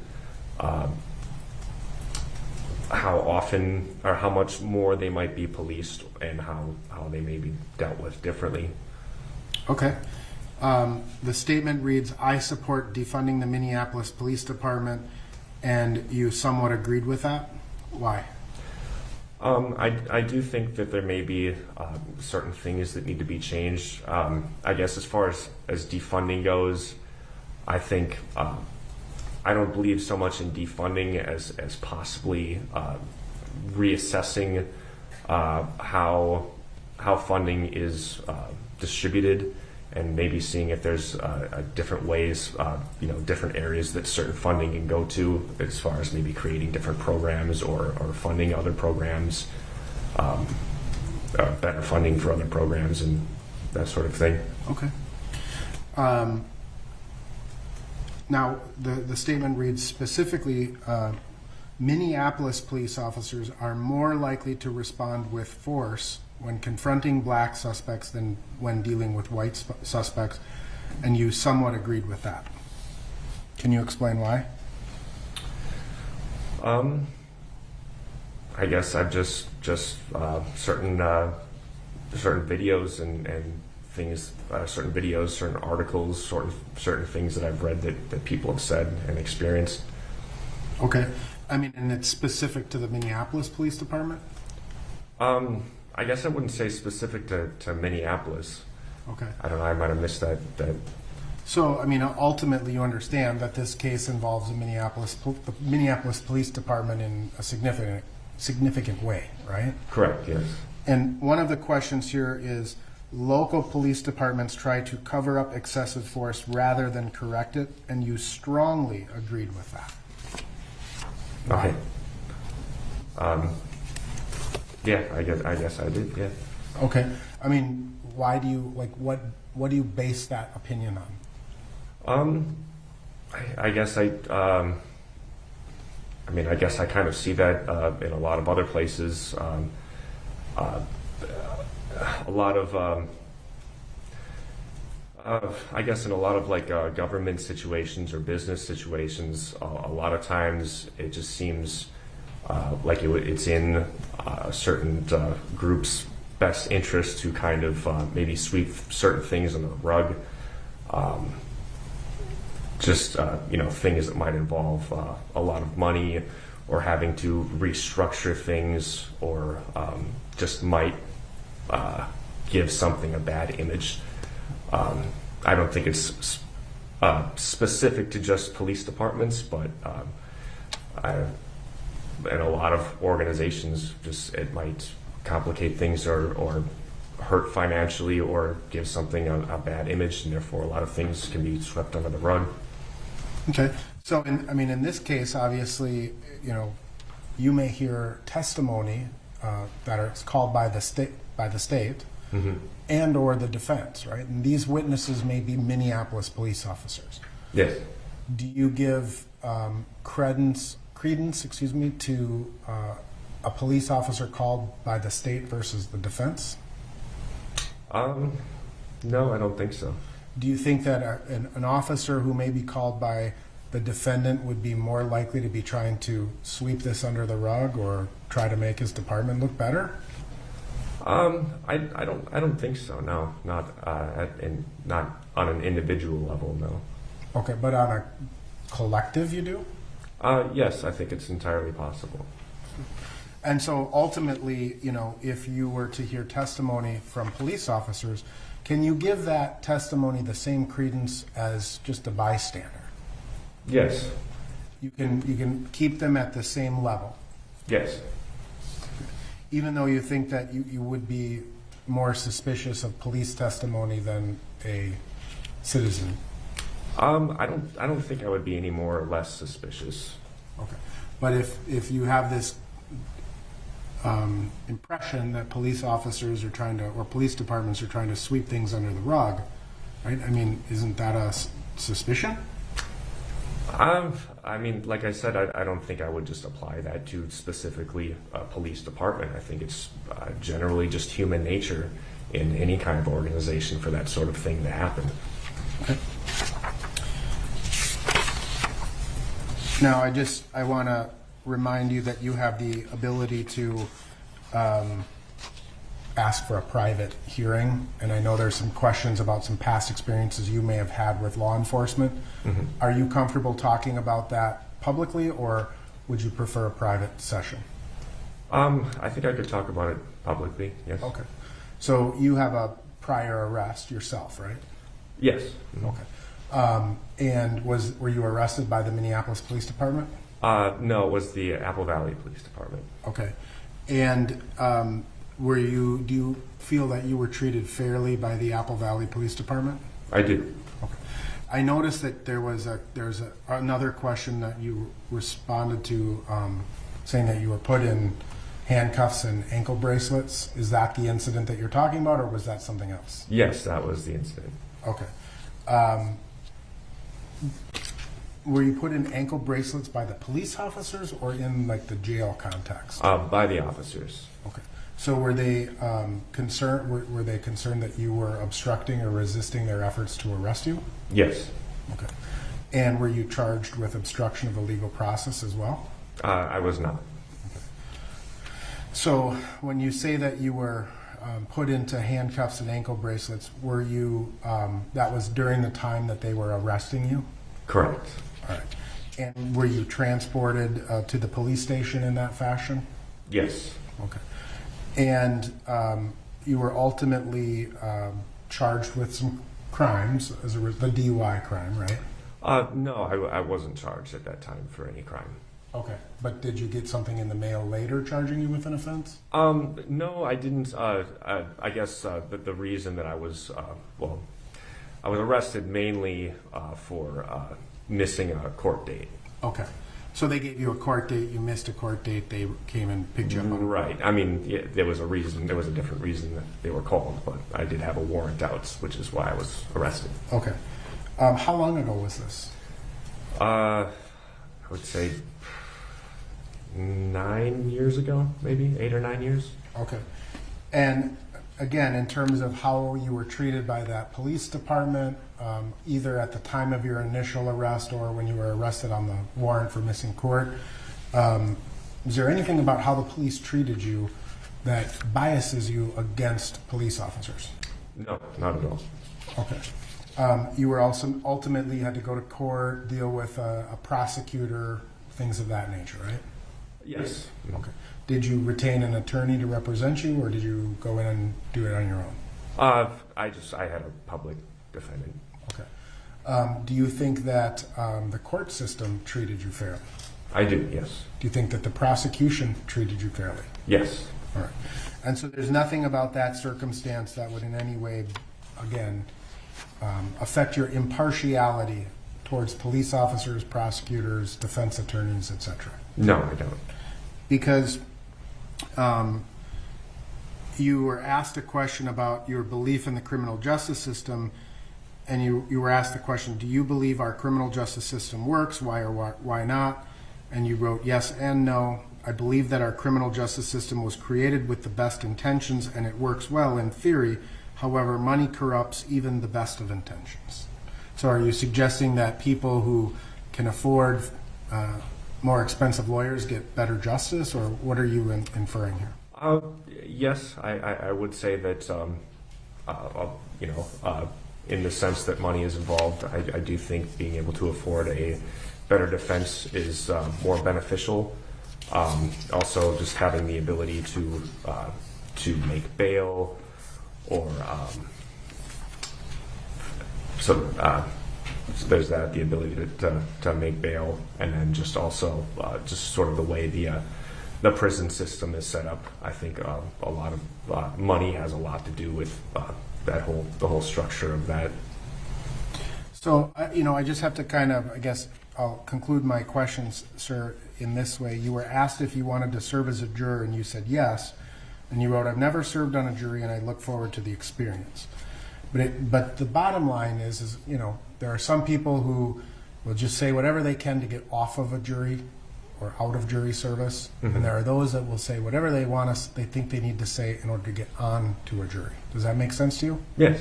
or how much more they might be policed and how they may be dealt with differently. Okay. The statement reads, I support defunding the Minneapolis Police Department, and you somewhat agreed with that. Why? I do think that there may be certain things that need to be changed. I guess as far as defunding goes, I think I don't believe so much in defunding as possibly reassessing how funding is distributed, and maybe seeing if there's different ways, different areas that certain funding can go to, as far as maybe creating different programs or funding other programs, better funding for other programs and that sort of thing. Okay. Now, the statement reads specifically, Minneapolis police officers are more likely to respond with force when confronting black suspects than when dealing with white suspects, and you somewhat agreed with that. Can you explain why? I guess I've just certain videos and things, certain videos, certain articles, certain things that I've read that people have said and experienced. Okay. I mean, and it's specific to the Minneapolis Police Department? I guess I wouldn't say specific to Minneapolis. Okay. I don't know, I might have missed that. So, I mean, ultimately you understand that this case involves the Minneapolis Police Department in a significant way, right? Correct, yes. And one of the questions here is, local police departments try to cover up excessive force rather than correct it, and you strongly agreed with that. Okay. Yeah, I guess I did, yeah. Okay. I mean, why do you, what do you base that opinion on? I guess I guess I kind of see that in a lot of other places. A lot of, I guess in a lot of government situations or business situations, a lot of times it just seems it's in certain groups' best interest to kind of maybe sweep certain things under the rug. Things that might involve a lot of money, or having to restructure things, or just might give something a bad image. I don't think it's specific to just police departments, but in a lot of organizations, it might complicate things or hurt financially, or give something a bad image, and therefore a lot of things can be swept under the rug. Okay. So, in this case, obviously, you may hear testimony that is called by the state, Mm-hmm. and or the defense, right? And these witnesses may be Minneapolis police officers. Yes. Do you give credence, to a police officer called by the state versus the defense? No, I don't think so. Do you think that an officer who may be called by the defendant would be more likely to be trying to sweep this under the rug or try to make his department look better? I don't think so. No, not on an individual level. No. Okay, but on a collective, you do? Yes, I think it's entirely possible. And so ultimately, if you were to hear testimony from police officers, can you give that testimony the same credence as just a bystander? Yes. You can keep them at the same level, Yes. even though you think that you would be more suspicious of police testimony than a citizen. I don't think I would be any more or less suspicious. Okay, but if you have this impression that police officers are trying to, or police departments are trying to sweep things under the rug, right? Isn't that a suspicion? Like I said, I don't think I would just apply that to specifically a police department. I think it's generally just human nature in any kind of organization for that sort of thing to happen. Okay. Now, I want to remind you that you have the ability to ask for a private hearing, and I know there's some questions about some past experiences you may have had with law enforcement. Mm-hmm. Are you comfortable talking about that publicly, or would you prefer a private session? I think I could talk about it publicly, yes. Okay. So you have a prior arrest yourself, right? Yes. Okay. And were you arrested by the Minneapolis Police Department? No, it was the Apple Valley Police Department. Okay. And do you feel that you were treated fairly by the Apple Valley Police Department? I do. Okay. I noticed that there's another question that you responded to, saying that you were put in handcuffs and ankle bracelets. Is that the incident that you're talking about, or was that something else? Yes, that was the incident. Okay. Were you put in ankle bracelets by the police officers or in the jail context? By the officers. Okay. So were they concerned? Were they concerned that you were obstructing or resisting their efforts to arrest you? Yes. Okay. And were you charged with obstruction of the legal process as well? I was not. Okay. So when you say that you were put into handcuffs and ankle bracelets, were you? That was during the time that they were arresting you? Correct. All right. And were you transported to the police station in that fashion? Yes. Okay. And you were ultimately charged with some crimes, the DUI crime, right? No, I wasn't charged at that time for any crime. Okay. But did you get something in the mail later charging you with an offense? No, I didn't. I guess the reason that I was arrested mainly for missing a court date. Okay. So they gave you a court date, you missed a court date, they came and picked you up on it? Right. There was a reason, there was a different reason that they were called, but I did have a warrant out, which is why I was arrested. Okay. How long ago was this? I would say 9 years ago, maybe 8 or 9 years. Okay. And again, in terms of how you were treated by that police department, either at the time of your initial arrest or when you were arrested on the warrant for missing court, is there anything about how the police treated you that biases you against police officers? No, not at all. Okay. You were also ultimately had to go to court, deal with a prosecutor, things of that nature, right? Yes. Okay. Did you retain an attorney to represent you, or did you go in and do it on your own? I had a public defendant. Okay. Do you think that the court system treated you fairly? I do, yes. Do you think that the prosecution treated you fairly? Yes. All right. And so there's nothing about that circumstance that would in any way, again, affect your impartiality towards police officers, prosecutors, defense attorneys, etc.? No, I don't. Because you were asked a question about your belief in the criminal justice system, and you were asked the question, do you believe our criminal justice system works? Why or why not? And you wrote yes and no. I believe that our criminal justice system was created with the best intentions and it works well in theory. However, money corrupts even the best of intentions. So are you suggesting that people who can afford more expensive lawyers get better justice, or what are you inferring here? Yes, I would say that, in the sense that money is involved, I do think being able to afford a better defense is more beneficial. Also, just having the ability to make bail, or so there's that, the ability to make bail, and then just also just sort of the way the prison system is set up. I think a lot of money has a lot to do with the whole structure of that. So, I just have to kind of, I guess, I'll conclude my questions, sir, in this way. You were asked if you wanted to serve as a juror, and you said yes. And you wrote, I've never served on a jury, and I look forward to the experience. But the bottom line is, there are some people who will just say whatever they can to get off of a jury or out of jury service. Mm-hmm. And there are those that will say whatever they think they need to say in order to get on to a jury. Does that make sense to you? Yes.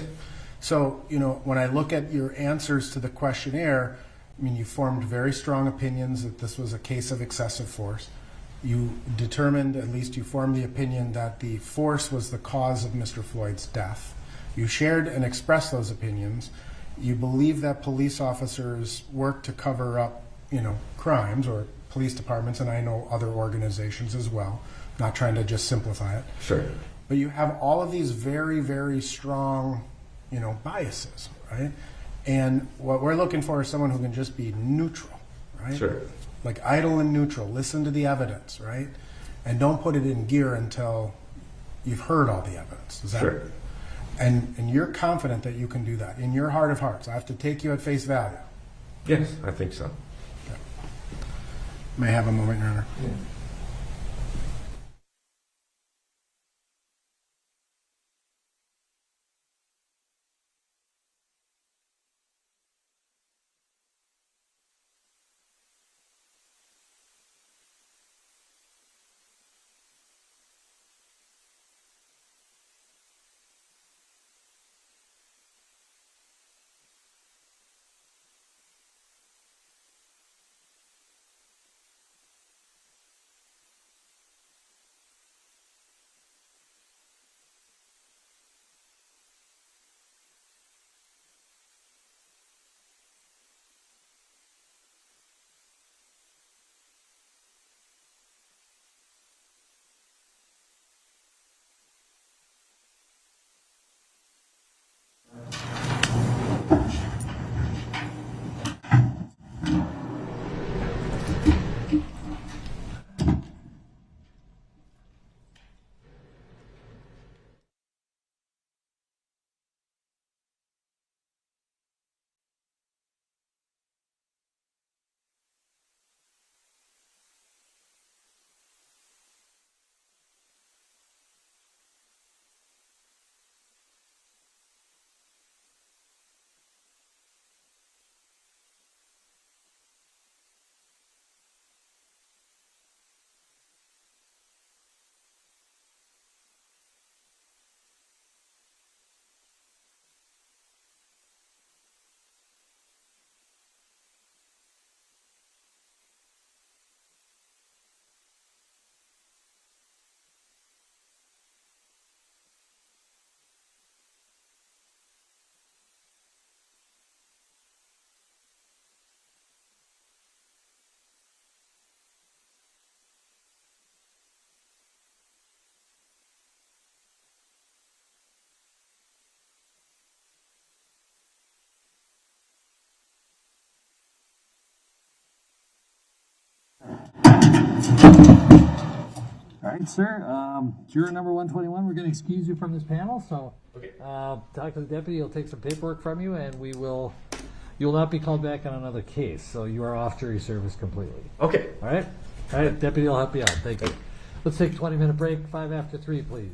So, when I look at your answers to the questionnaire, you formed very strong opinions that this was a case of excessive force. You determined, at least you formed the opinion, that the force was the cause of Mr. Floyd's death. You shared and expressed those opinions. You believe that police officers work to cover up, crimes, or police departments, and I know other organizations as well. Not trying to just simplify it. Sure. But you have all of these very, very strong, biases, right? And what we're looking for is someone who can just be neutral, right? Sure. Like idle and neutral. Listen to the evidence, right? And don't put it in gear until you've heard all the evidence. Is that sure. And you're confident that you can do that in your heart of hearts. I have to take you at face value. Yes, I think so. Okay. May I have a moment, Your Honor? Yeah. All right, sir. Juror number 121, we're going to excuse you from this panel. So talk to the deputy. He'll take some paperwork from you, and you will not be called back on another case. So you are off jury service completely. Okay. All right? All right, deputy will help you out. Thank you. Let's take a 20-minute break, 5 after 3, please.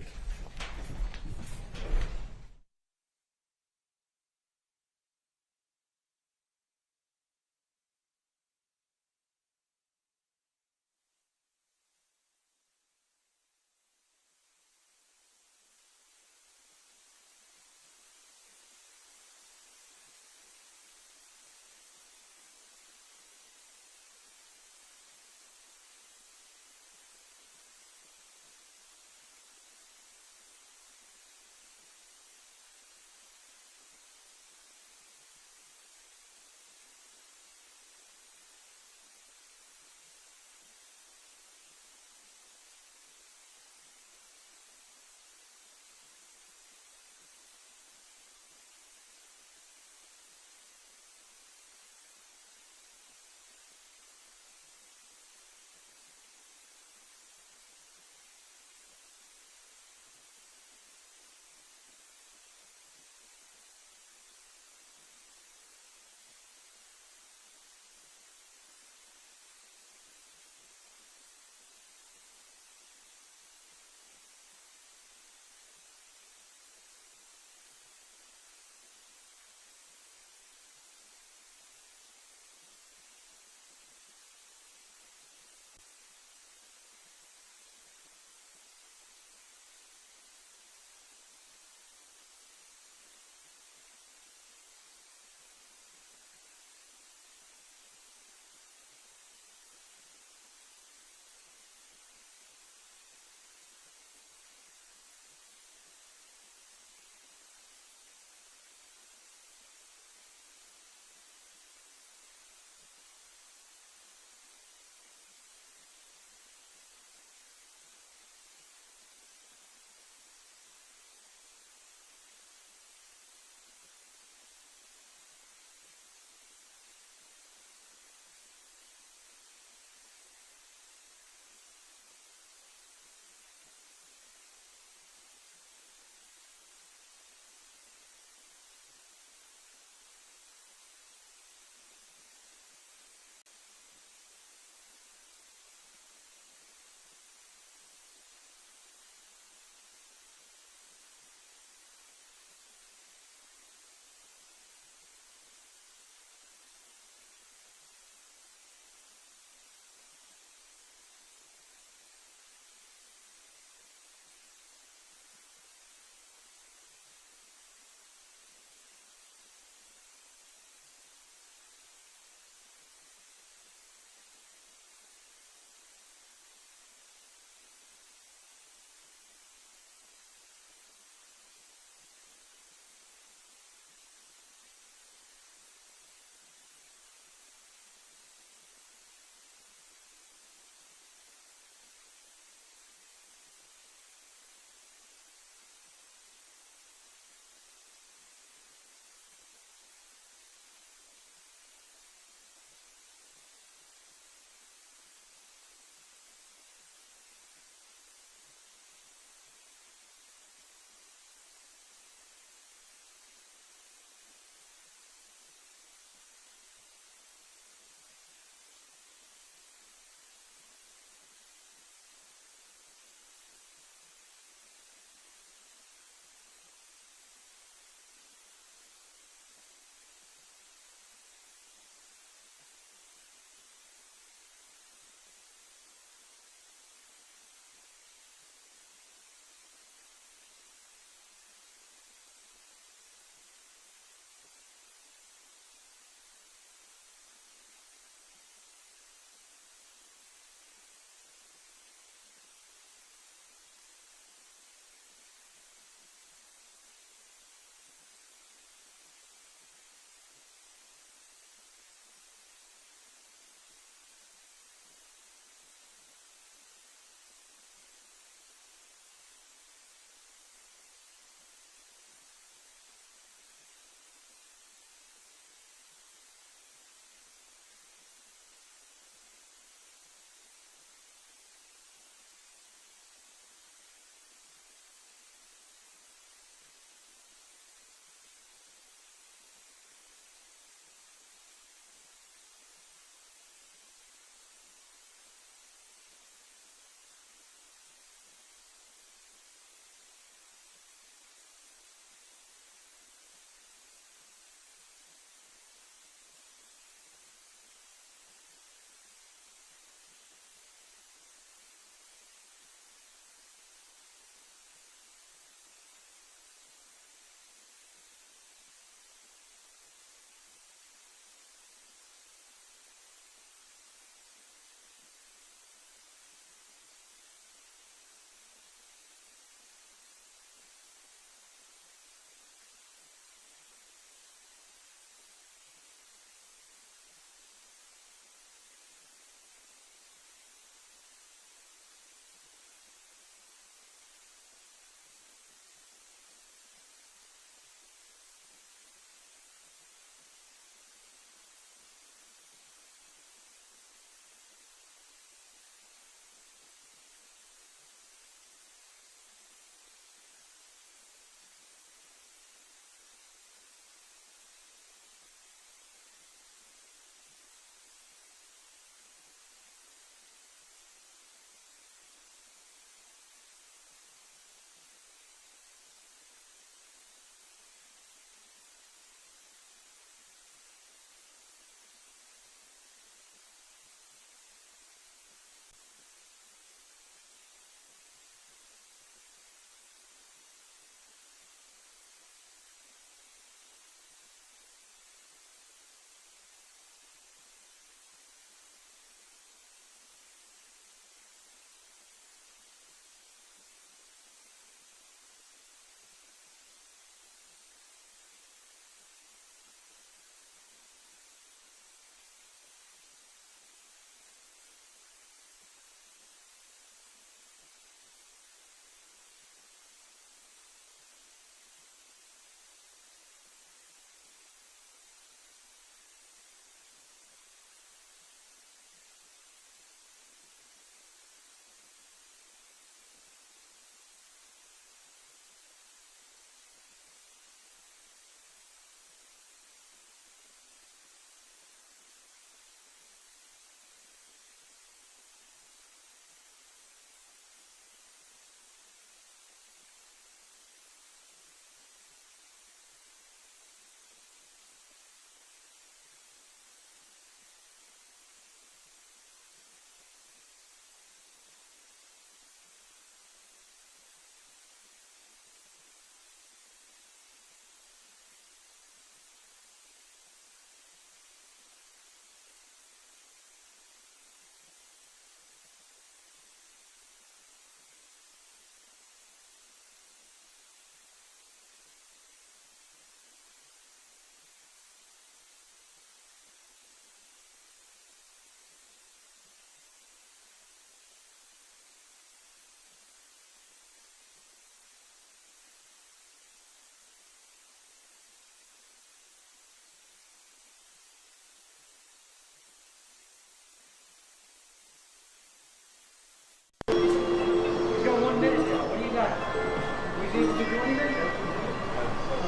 Was he able to do anything?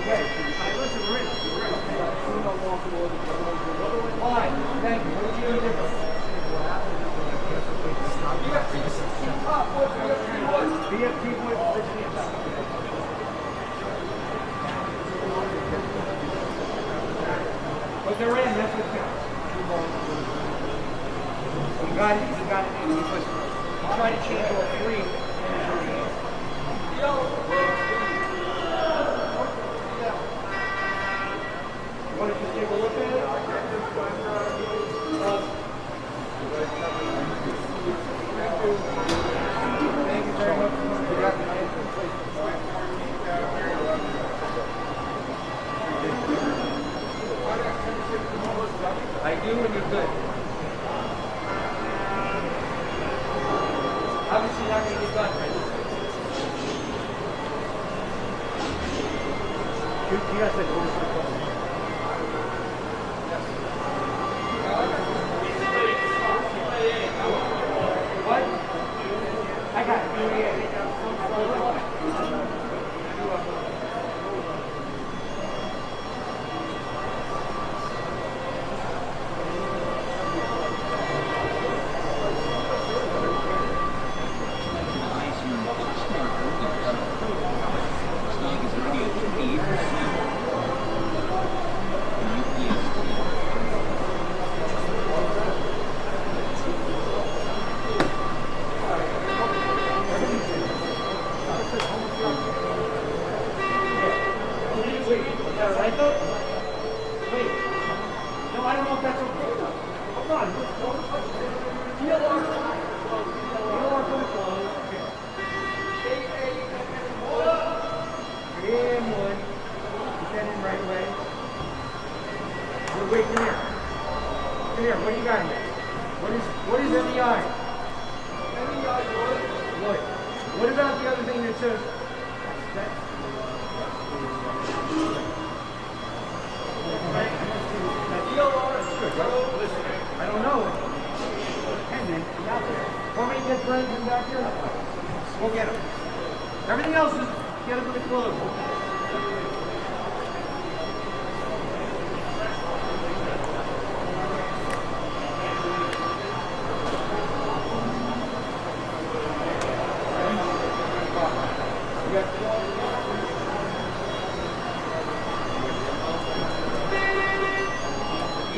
Okay. Listen, we're in. Why? Thank you. What did you do different? BFT boy, Virginia. But they're in, that's what counts. You got it, because you try to change all three. Want to just take a look at it? Thank you very much. I do when you're good. Obviously not going to get done, right? You guys said go to the phone. What? I got it.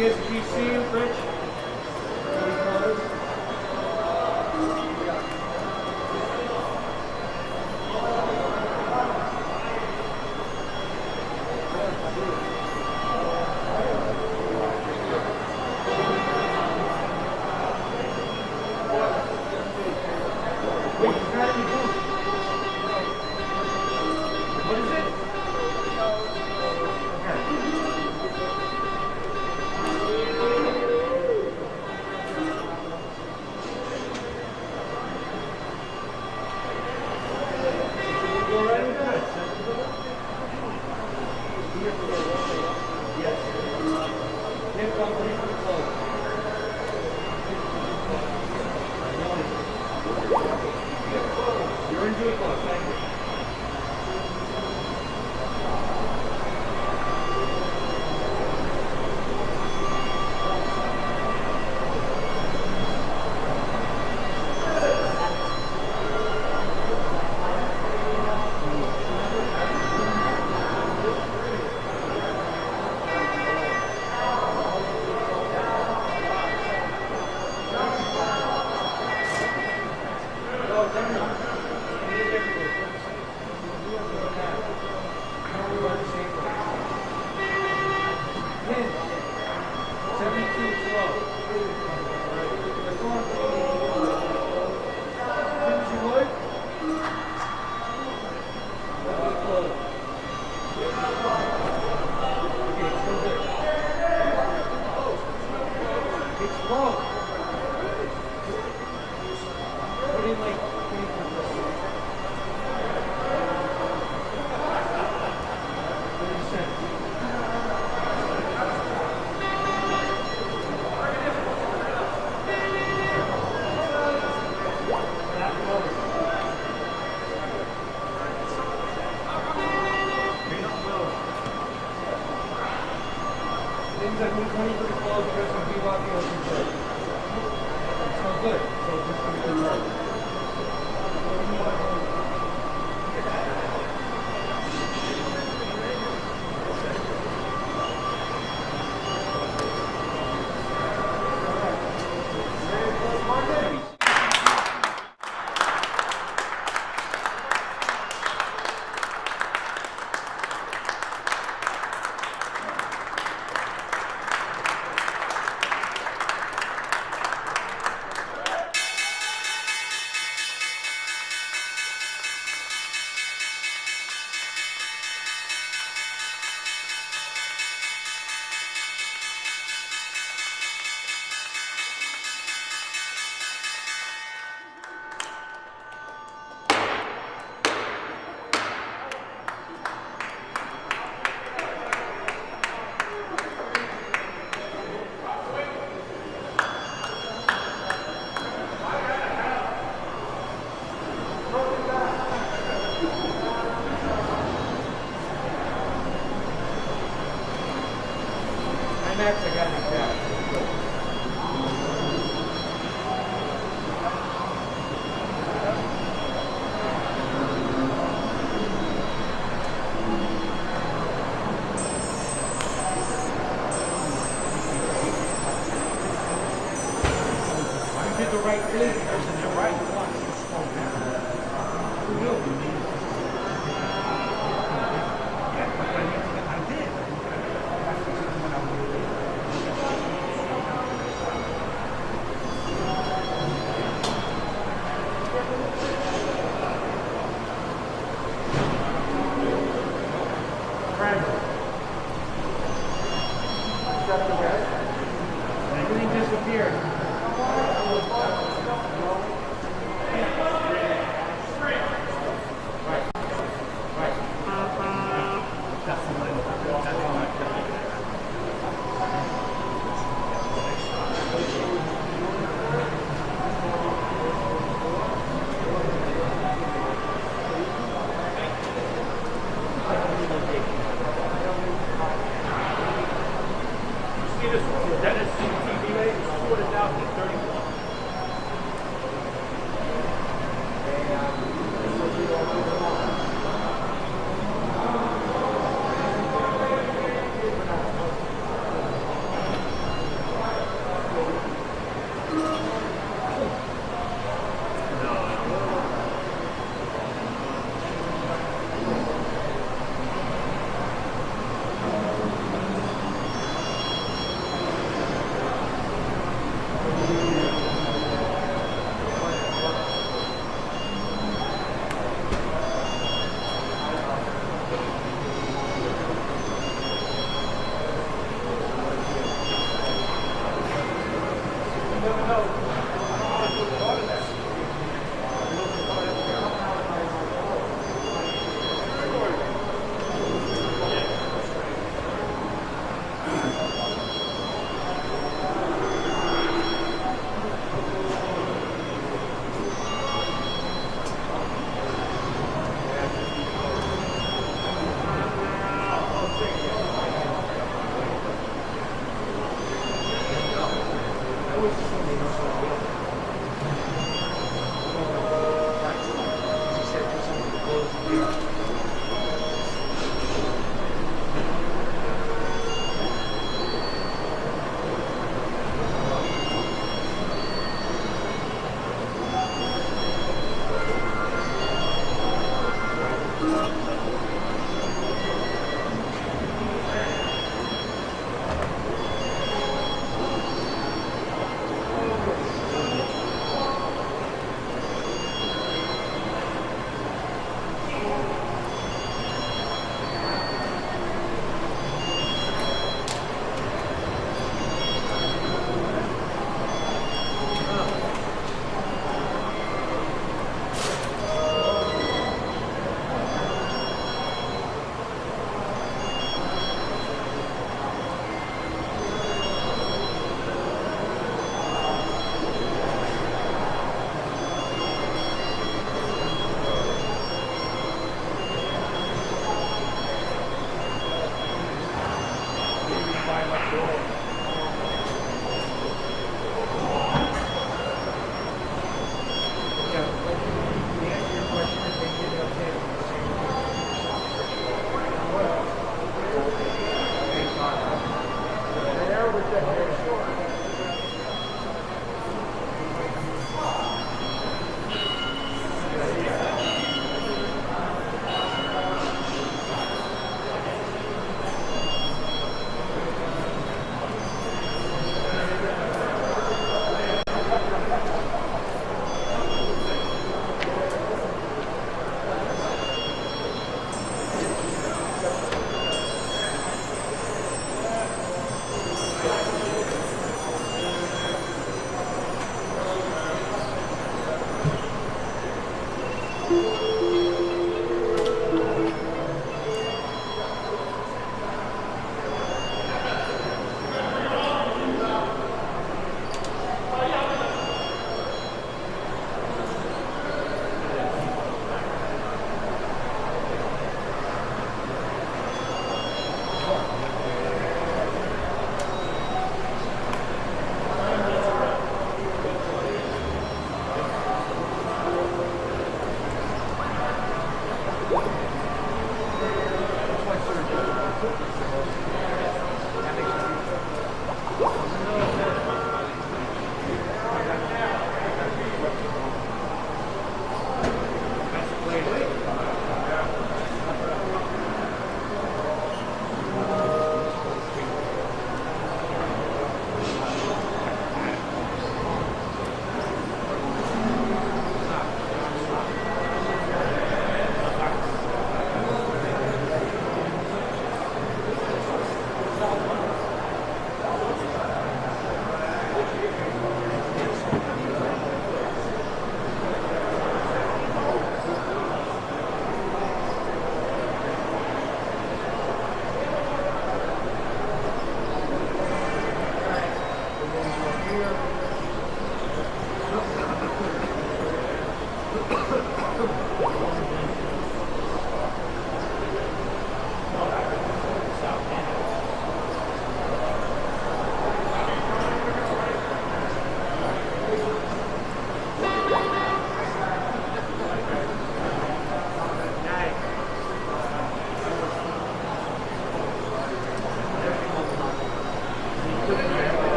ESGC, Rich.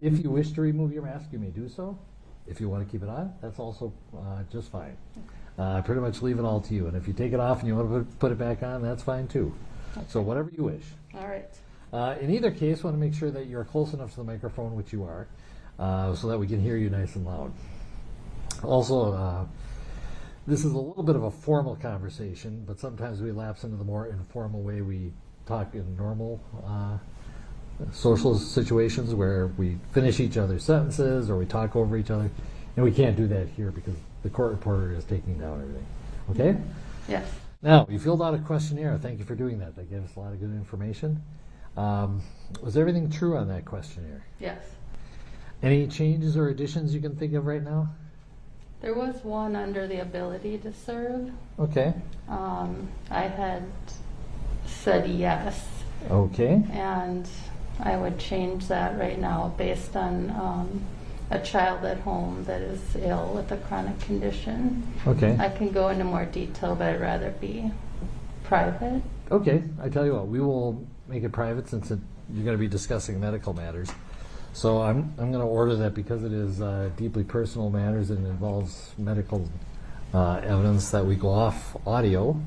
If you wish to remove your mask, you may do so. If you want to keep it on, that's also just fine. I pretty much leave it all to you. And if you take it off and you want to put it back on, that's fine too. So whatever you wish. All right. In either case, want to make sure that you're close enough to the microphone, which you are, so that we can hear you nice and loud. Also, this is a little bit of a formal conversation, but sometimes we lapse into the more informal way we talk in normal social situations where we finish each other's sentences or we talk over each other, and we can't do that here because the court reporter is taking down everything. Okay? Yes. Now, you filled out a questionnaire. Thank you for doing that. That gave us a lot of good information. Was everything true on that questionnaire? Yes. Any changes or additions you can think of right now? There was one under the ability to serve. Okay. I had said yes, Okay. and I would change that right now based on a child at home that is ill with a chronic condition. Okay. I can go into more detail, but I'd rather be private. Okay. I tell you what, we will make it private since you're going to be discussing medical matters. So I'm going to order that because it is deeply personal matters and involves medical evidence that we go off audio.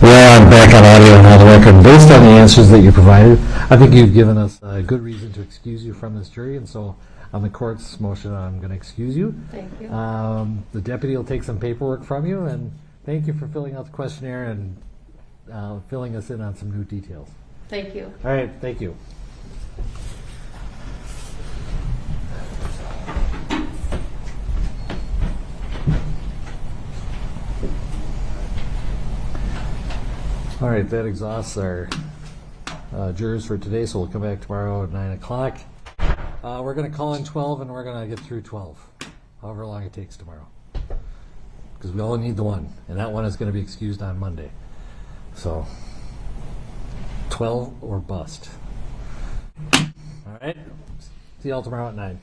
Well, I'm back on audio and on the record. Based on the answers that you provided, I think you've given us a good reason to excuse you from this jury, and so on the court's motion, I'm going to excuse you. Thank you. The deputy will take some paperwork from you, and thank you for filling out the questionnaire and filling us in on some new details. Thank you. All right, thank you. All right, that exhausts our jurors for today, so we'll come back tomorrow at 9 o'clock. We're going to call in 12, and we're going to get through 12, however long it takes tomorrow. Because we only need the one, and that one is going to be excused on Monday. So, 12 or bust. All right, see y'all tomorrow at 9.